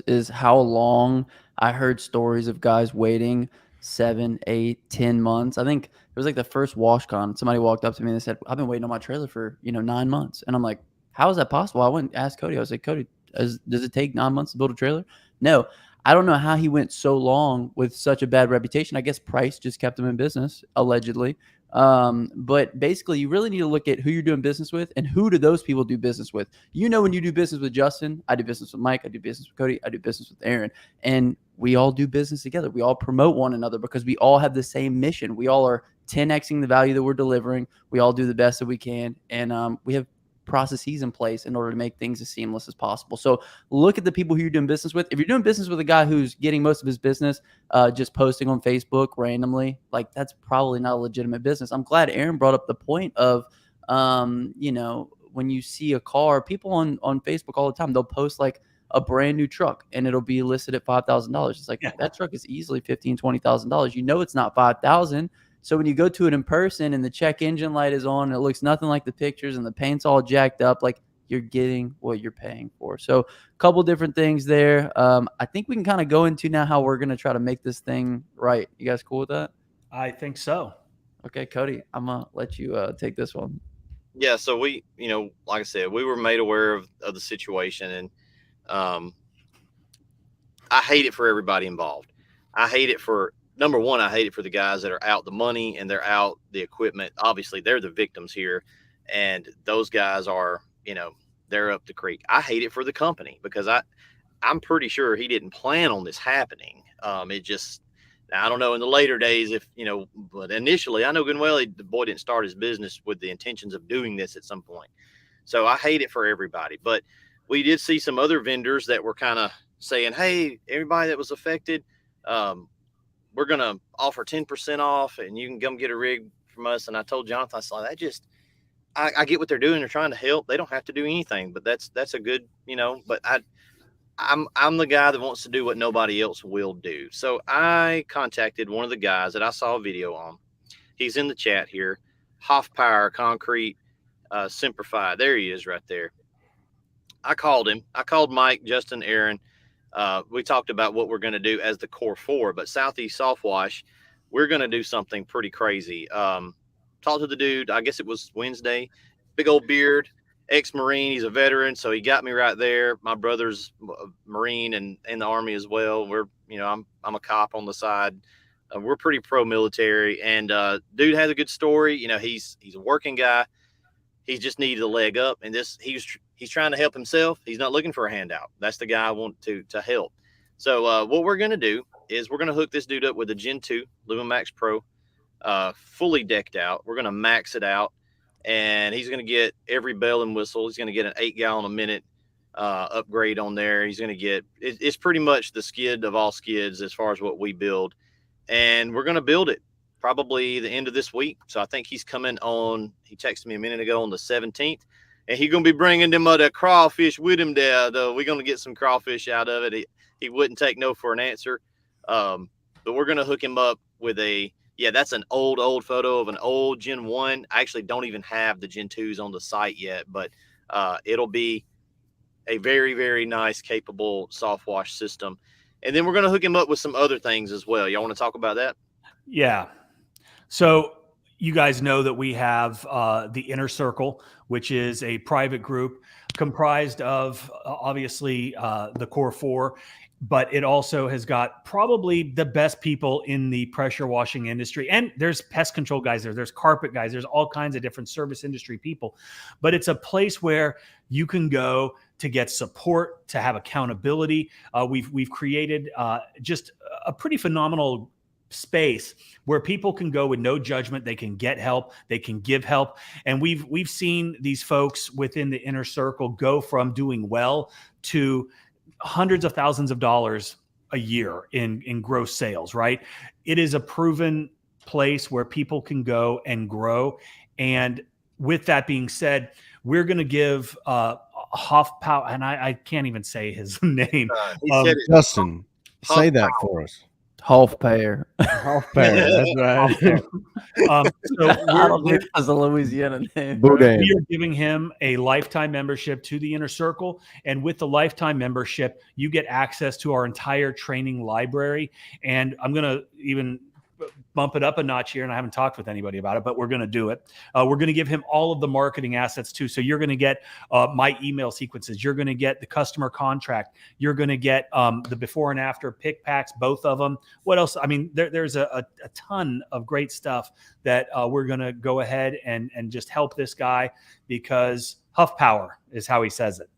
is how long I heard stories of guys waiting 7, 8, 10 months. I think it was like the first WashCon. Somebody walked up to me and they said, I've been waiting on my trailer for 9 months. And I'm like, how is that possible? I went and asked Cody. I was like, Cody, does it take 9 months to build a trailer? No. I don't know how he went so long with such a bad reputation. I guess price just kept him in business, allegedly. But basically, you really need to look at who you're doing business with and who do those people do business with. You know, when you do business with Justin, I do business with Mike, I do business with Cody, I do business with Aaron, and we all do business together. We all promote one another because we all have the same mission. We all are 10xing the value that we're delivering. We all do the best that we can, and we have processes in place in order to make things as seamless as possible. So look at the people who you're doing business with. If you're doing business with a guy who's getting most of his business just posting on Facebook randomly, like that's probably not a legitimate business. I'm glad Aaron brought up the point of, you know, when you see a car, people on Facebook all the time, they'll post like a brand new truck and it'll be listed at $5,000. It's like that truck is easily $15,000, $20,000. You know, it's not 5,000. So when you go to it in person and the check engine light is on, and it looks nothing like the pictures and the paint's all jacked up, like you're getting what you're paying for. So a couple different things there. I think we can kind of go into now how we're going to try to make this thing right. You guys cool with that? I think so. Okay, Cody, I'm going to let you take this one. Yeah. So we, you know, like I said, we were made aware of the situation, and I hate it for everybody involved. I hate it for, number one, I hate it for the guys that are out the money and they're out the equipment. Obviously, they're the victims here, and those guys are, you know, they're up the creek. I hate it for the company because I'm pretty sure he didn't plan on this happening. It just, I don't know in the later days if, you know, but initially I know good and well the boy didn't start his business with the intentions of doing this at some point. So I hate it for everybody. But we did see some other vendors that were kind of saying, hey, everybody that was affected, we're going to offer 10% off and you can come get a rig from us. And I told Jonathan, I said, that just, I get what they're doing. They're trying to help. They don't have to do anything, but that's a good, you know, but I'm the guy that wants to do what nobody else will do. So I contacted one of the guys that I saw a video on. He's in the chat here. Hoff Power Concrete, Simplified. There he is right there. I called him. I called Mike, Justin, Aaron. We talked about what we're going to do as the core four, but Southeast Soft Wash, we're going to do something pretty crazy. Talked to the dude, I guess it was Wednesday, big old beard, ex-Marine. He's a veteran. So he got me right there. My brother's a Marine and in the Army as well. We're, you know, I'm a cop on the side. We're pretty pro-military, and dude has a good story. You know, he's a working guy. He just needed a leg up, and he's trying to help himself. He's not looking for a handout. That's the guy I want to help. So what we're going to do is we're going to hook this dude up with a Gen 2 Lumimax Pro, fully decked out. We're going to max it out, and he's going to get every bell and whistle. He's going to get an 8-gallon a minute upgrade on there. He's going to get it's pretty much the skid of all skids as far as what we build, and we're going to build it probably the end of this week. So I think he's coming on. He texted me a minute ago on the 17th. And he's going to be bringing them other crawfish with him there, though. We're going to get some crawfish out of it. He wouldn't take no for an answer. But we're going to hook him up with that's an old photo of an old Gen 1. I actually don't even have the Gen 2s on the site yet, but it'll be a very, very nice, capable soft wash system. And then we're going to hook him up with some other things as well. Y'all want to talk about that? Yeah. So you guys know that we have the Inner Circle, which is a private group comprised of obviously the core four, but it also has got probably the best people in the pressure washing industry. And there's pest control guys there, there's carpet guys, there's all kinds of different service industry people. But it's a place where you can go to get support, to have accountability. We've created just a pretty phenomenal space where people can go with no judgment. They can get help, they can give help. And we've seen these folks within the Inner Circle go from doing well to hundreds of thousands of dollars a year in gross sales, right? It is a proven place where people can go and grow. And with that being said, we're going to give Hoff Power, and I can't even say his name. He said it. Justin, say that for us. Half pair. Half pair. That's right. So I don't think that's a Louisiana name. Boudin. we are giving him a lifetime membership to the Inner Circle. And with the lifetime membership, you get access to our entire training library. And I'm going to even bump it up a notch here, and I haven't talked with anybody about it, but we're going to do it. We're going to give him all of the marketing assets too. So you're going to get my email sequences. You're going to get the customer contract. You're going to get the before and after pick packs, both of them. What else? I mean, there's a ton of great stuff that we're going to go ahead and just help this guy, because Huff Power is how he says it.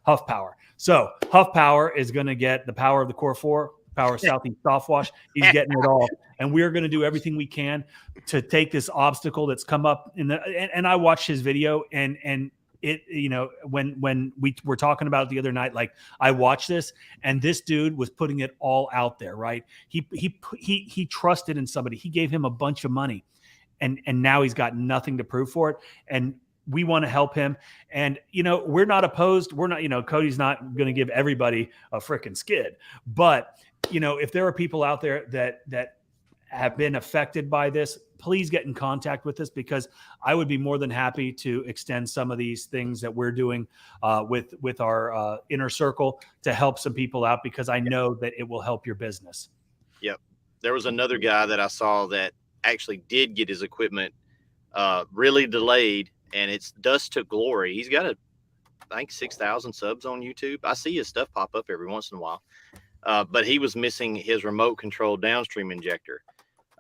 Huff Power. So Huff Power is going to get the power of the Core 4, power of Southeast Soft Wash. He's getting it all. And we're going to do everything we can to take this obstacle that's come up in the, and I watched his video, and it, you know, when we were talking about it the other night, like I watched this, and this dude was putting it all out there, right? He trusted in somebody. He gave him a bunch of money, and now he's got nothing to prove for it. And we want to help him. And, you know, we're not opposed. We're not, you know, Cody's not going to give everybody a freaking skid. But, you know, if there are people out there that have been affected by this, please get in contact with us, because I would be more than happy to extend some of these things that we're doing with our inner circle to help some people out, because I know that it will help your business. Yep. There was another guy that I saw that actually did get his equipment really delayed, and it's dust to glory. He's got I think 6,000 subs on YouTube. I see his stuff pop up every once in a while. But he was missing his remote control downstream injector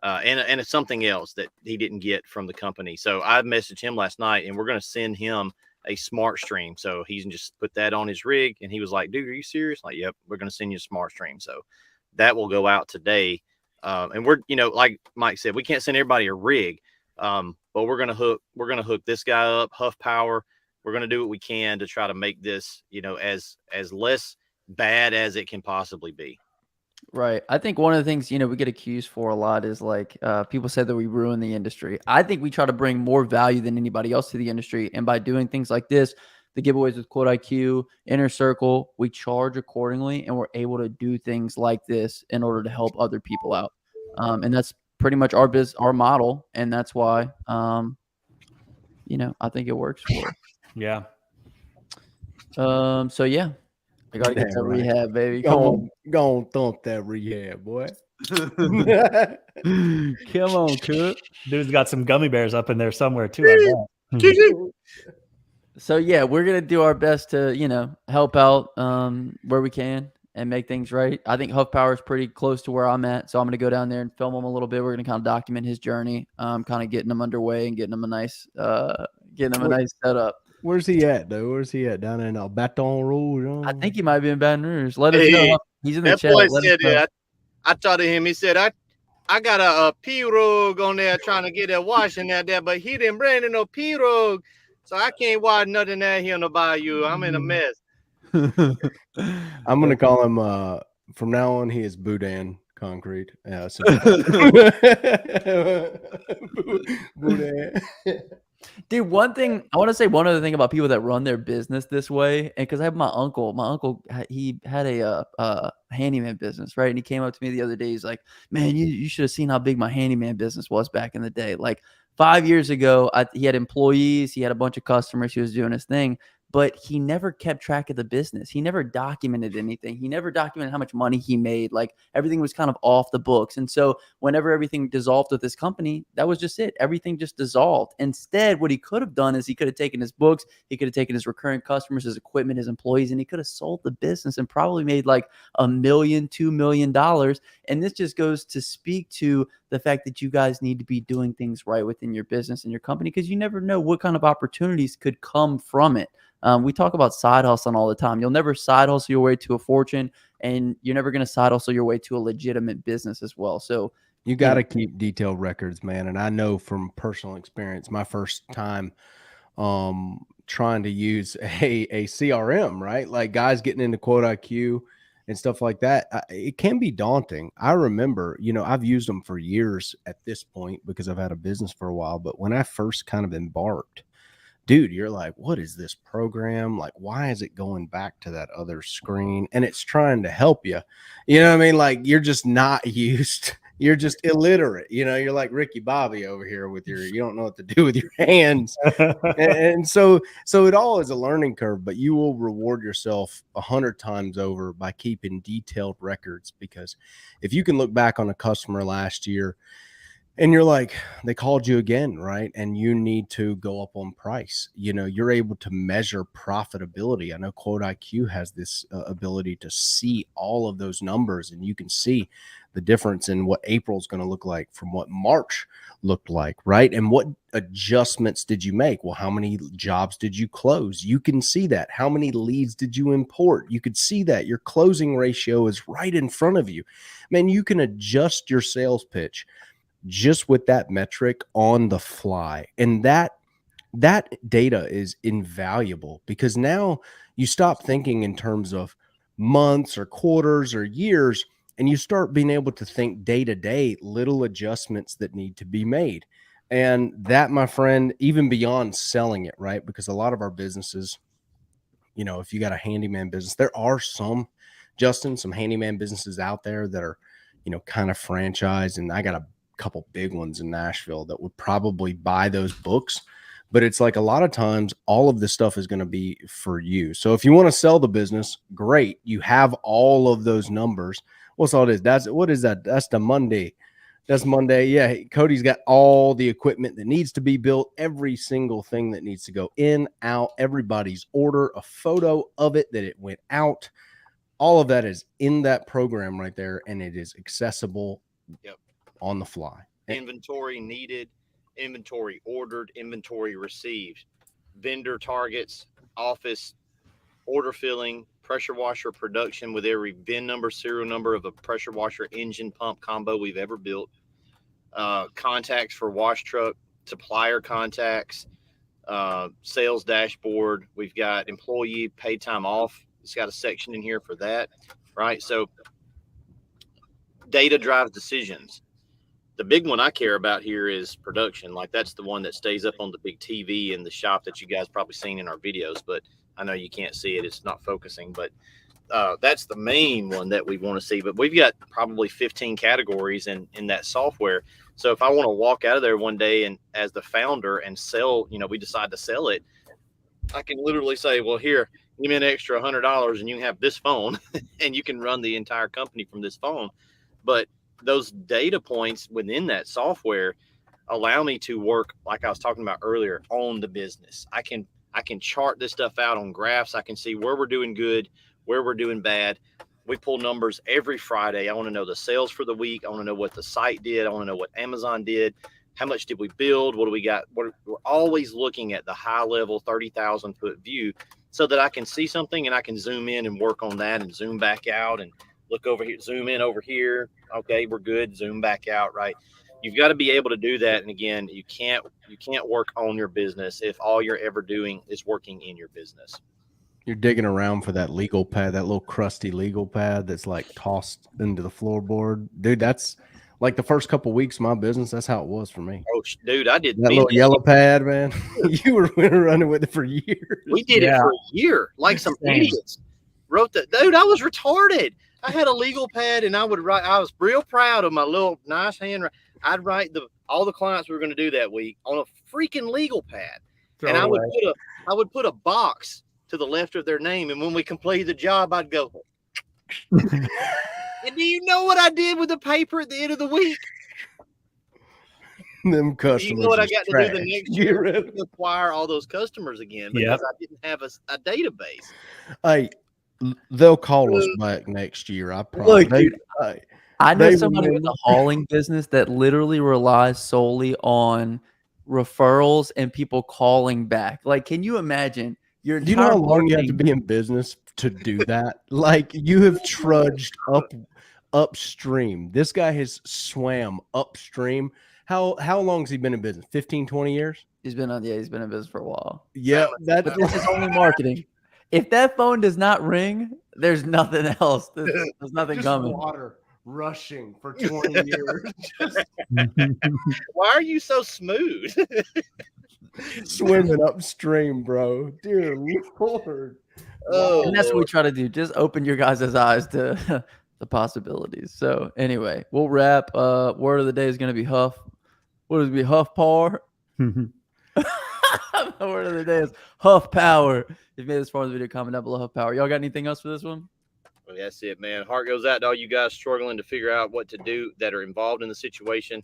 and it's something else that he didn't get from the company. So I messaged him last night, and we're going to send him a smart stream. So he can just put that on his rig. And he was like, dude, are you serious? Like, yep, we're going to send you a smart stream. So that will go out today. And we're, you know, like Mike said, we can't send everybody a rig. But we're going to hook this guy up, Huff Power. We're going to do what we can to try to make this, you know, as less bad as it can possibly be. Right. I think one of the things, you know, we get accused for a lot is like people say that we ruin the industry. I think we try to bring more value than anybody else to the industry. And by doing things like this, the giveaways with QuoteIQ, Inner Circle, we charge accordingly, and we're able to do things like this in order to help other people out. And that's pretty much our model. And that's why, you know, I think it works for us. Yeah. So yeah, I gotta get that rehab, baby. Come on, thump that rehab, boy. Come on, cook. Dude's got some gummy bears up in there somewhere too. I bet. So yeah, we're gonna do our best to, you know, help out where we can and make things right. I think Huff Power is pretty close to where I'm at, so I'm gonna go down there and film him a little bit. We're gonna kind of document his journey, kind of getting him underway and getting him a nice setup. Where's he at though? Where's he at? Down in Baton Rouge? I think he might be in Baton Rouge. Let us know. He's in the that chat. Boy said, yeah, I talked to him. He said, I got a pirogue on there trying to get that washing out there, but he didn't bring in no pirogue, so I can't wash nothing out here in the bayou. I'm in a mess. I'm gonna call him from now on. He is Boudin Concrete. Yeah, so Boudin. Dude, one thing I want to say, one other thing about people that run their business this way, and because I have my uncle, he had a handyman business, right? And he came up to me the other day. He's like, man, you should have seen how big my handyman business was back in the day. Like 5 years ago, he had employees, he had a bunch of customers, he was doing his thing, but he never kept track of the business. He never documented anything. He never documented how much money he made. Like everything was kind of off the books. And so whenever everything dissolved with this company, that was just it. Everything just dissolved. Instead, what he could have done is he could have taken his books, he could have taken his recurring customers, his equipment, his employees, and he could have sold the business and probably made like $1 million, $2 million. And this just goes to speak to the fact that you guys need to be doing things right within your business and your company, because you never know what kind of opportunities could come from it. We talk about side hustling all the time. You'll never side hustle your way to a fortune, and you're never going to side hustle your way to a legitimate business as well. So you got to keep detailed records, man. And I know from personal experience, my first time trying to use a CRM, right? Like guys getting into QuoteIQ and stuff like that, it can be daunting. I remember, you know, I've used them for years at this point because I've had a business for a while. But when I first kind of embarked, dude, you're like, what is this program? Like, why is it going back to that other screen? And it's trying to help you. You know what I mean? Like, you're just not used. You're just illiterate. You know, you're like Ricky Bobby over here with you don't know what to do with your hands. and so it all is a learning curve, but you will reward yourself 100 times over by keeping detailed records. Because if you can look back on a customer last year And you're like, they called you again, right? And you need to go up on price. You know, you're able to measure profitability. I know QuoteIQ has this ability to see all of those numbers, and you can see the difference in what April's going to look like from what March looked like, right? And what adjustments did you make? Well, how many jobs did you close? You can see that. How many leads did you import? You could see that. Your closing ratio is right in front of you. Man, you can adjust your sales pitch just with that metric on the fly. And that data is invaluable, because now you stop thinking in terms of months or quarters or years, and you start being able to think day to day, little adjustments that need to be made. And that, my friend, even beyond selling it, right? Because a lot of our businesses, you know, if you got a handyman business, there are some, Justin, some handyman businesses out there that are, you know, kind of franchise. And I got a couple big ones in Nashville that would probably buy those books. But it's like a lot of times all of this stuff is going to be for you. So if you want to sell the business, great. You have all of those numbers. What's all this? What is that? That's the Monday. That's Monday. Yeah. Cody's got all the equipment that needs to be built, every single thing that needs to go in, out, everybody's order, a photo of it that it went out. All of that is in that program right there, and it is accessible on the fly. Inventory needed, inventory ordered, inventory received, vendor targets, office order filling, pressure washer production with every VIN number, serial number of a pressure washer engine pump combo we've ever built, contacts for wash truck, supplier contacts, sales dashboard. We've got employee paid time off. It's got a section in here for that, right? So data drives decisions. The big one I care about here is production. Like, that's the one that stays up on the big TV in the shop that you guys probably seen in our videos, but I know you can't see it. It's not focusing, but that's the main one that we want to see. But we've got probably 15 categories in that software. So if I want to walk out of there one day and as the founder and sell, you know, we decide to sell it, I can literally say, well, here, give me an extra $100 and you can have this phone and you can run the entire company from this phone. But those data points within that software allow me to work, like I was talking about earlier, on the business. I can chart this stuff out on graphs. I can see where we're doing good, where we're doing bad. We pull numbers every Friday. I want to know the sales for the week. I want to know what the site did. I want to know what Amazon did. How much did we build? What do we got? We're always looking at the high level 30,000 foot view so that I can see something and I can zoom in and work on that and zoom back out and look over here, zoom in over here. Okay, we're good. Zoom back out, right? You've got to be able to do that. And again, you can't work on your business if all you're ever doing is working in your business. You're digging around for that legal pad, that little crusty legal pad that's like tossed into the floorboard. Dude, that's like the first couple of weeks of my business. That's how it was for me. Oh, dude, I did that little yellow pad, man. You were running with it for years. We did it for a year, like some idiots. Wrote that, dude. I was retarded. I had a legal pad, and I would write. I was real proud of my little nice handwriting. I'd write all the clients we were going to do that week on a freaking legal pad, and I would put a box to the left of their name, and when we completed the job, I'd go. And do you know what I did with the paper at the end of the week? Them customers. You know what I got to do the next year? To acquire all those customers again because I didn't have a database. Hey, they'll call us back next year. I promise. Look, dude, I know somebody in the hauling business that literally relies solely on referrals and people calling back. Like, can you imagine? Do you know how long you have to be in business to do that? Like, you have trudged upstream. This guy has swam upstream. How long has he been in business? 15, 20 years? He's been in business for a while. Yeah, but this is only marketing. If that phone does not ring, there's nothing else. There's nothing coming. Water rushing for 20 years. Why are you so smooth? Swimming upstream, bro. Dear Lord. Oh, and that's what we try to do. Just open your guys' eyes to the possibilities. So anyway, we'll wrap. Word of the day is going to be Huff. What is it? Be Huff Power? The word of the day is Huff Power. If you made this far in the video, comment down below Huff Power. Y'all got anything else for this one? Well, that's it, man. Heart goes out to all you guys struggling to figure out what to do that are involved in the situation.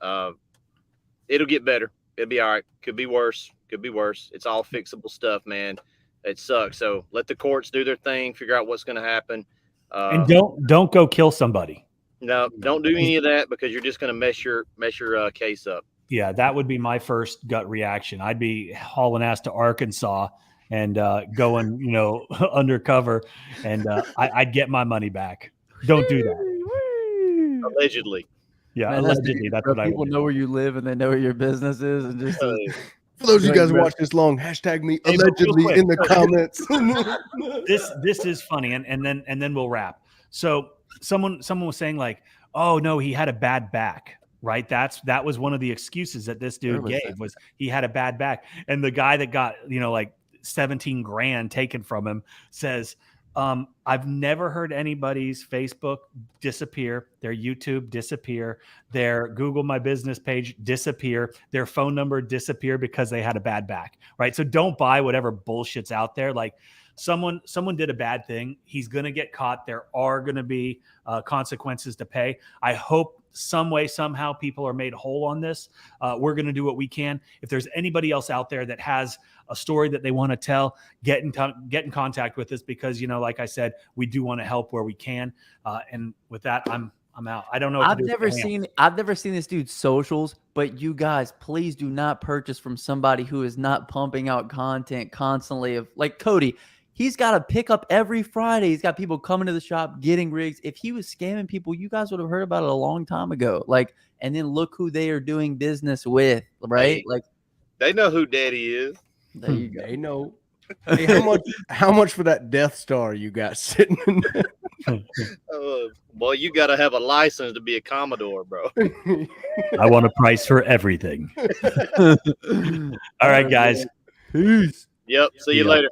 It'll get better. It'll be all right. Could be worse. Could be worse. It's all fixable stuff, man. It sucks. So let the courts do their thing. Figure out what's going to happen. And don't go kill somebody. No, don't do any of that because you're just going to mess your case up. Yeah, that would be my first gut reaction. I'd be hauling ass to Arkansas and going, undercover, and I'd get my money back. Don't do that. Allegedly. Yeah, Man, allegedly. That's what I would people do. know where you live and they know where your business is, and just For those of you guys who watch this long, hashtag me Hey, but real allegedly quick. in the comments. This is funny, and then we'll wrap. So someone was saying like, oh no, he had a bad back. Right. That was one of the excuses that this dude gave was he had a bad back. And the guy that got, like 17 grand taken from him says, I've never heard anybody's Facebook disappear, their YouTube disappear, their Google My Business page disappear, their phone number disappear because they had a bad back. Right. So don't buy whatever bullshit's out there. Like someone did a bad thing. He's going to get caught. There are going to be consequences to pay. I hope some way, somehow people are made whole on this. We're going to do what we can. If there's anybody else out there that has a story that they want to tell, get in contact with us because, like I said, we do want to help where we can. And with that, I'm out. I don't know. I've never seen this dude's socials, but you guys, please do not purchase from somebody who is not pumping out content constantly of like Cody. He's got a pickup every Friday. He's got people coming to the shop, getting rigs. If he was scamming people, you guys would have heard about it a long time ago. Like, and then look who they are doing business with, right? Like, they know who Daddy is. There you go. They know. Hey, how much for that Death Star you got sitting in there? Well, you got to have a license to be a Commodore, bro. I want a price for everything. All right, guys. Peace. Yep. See you later.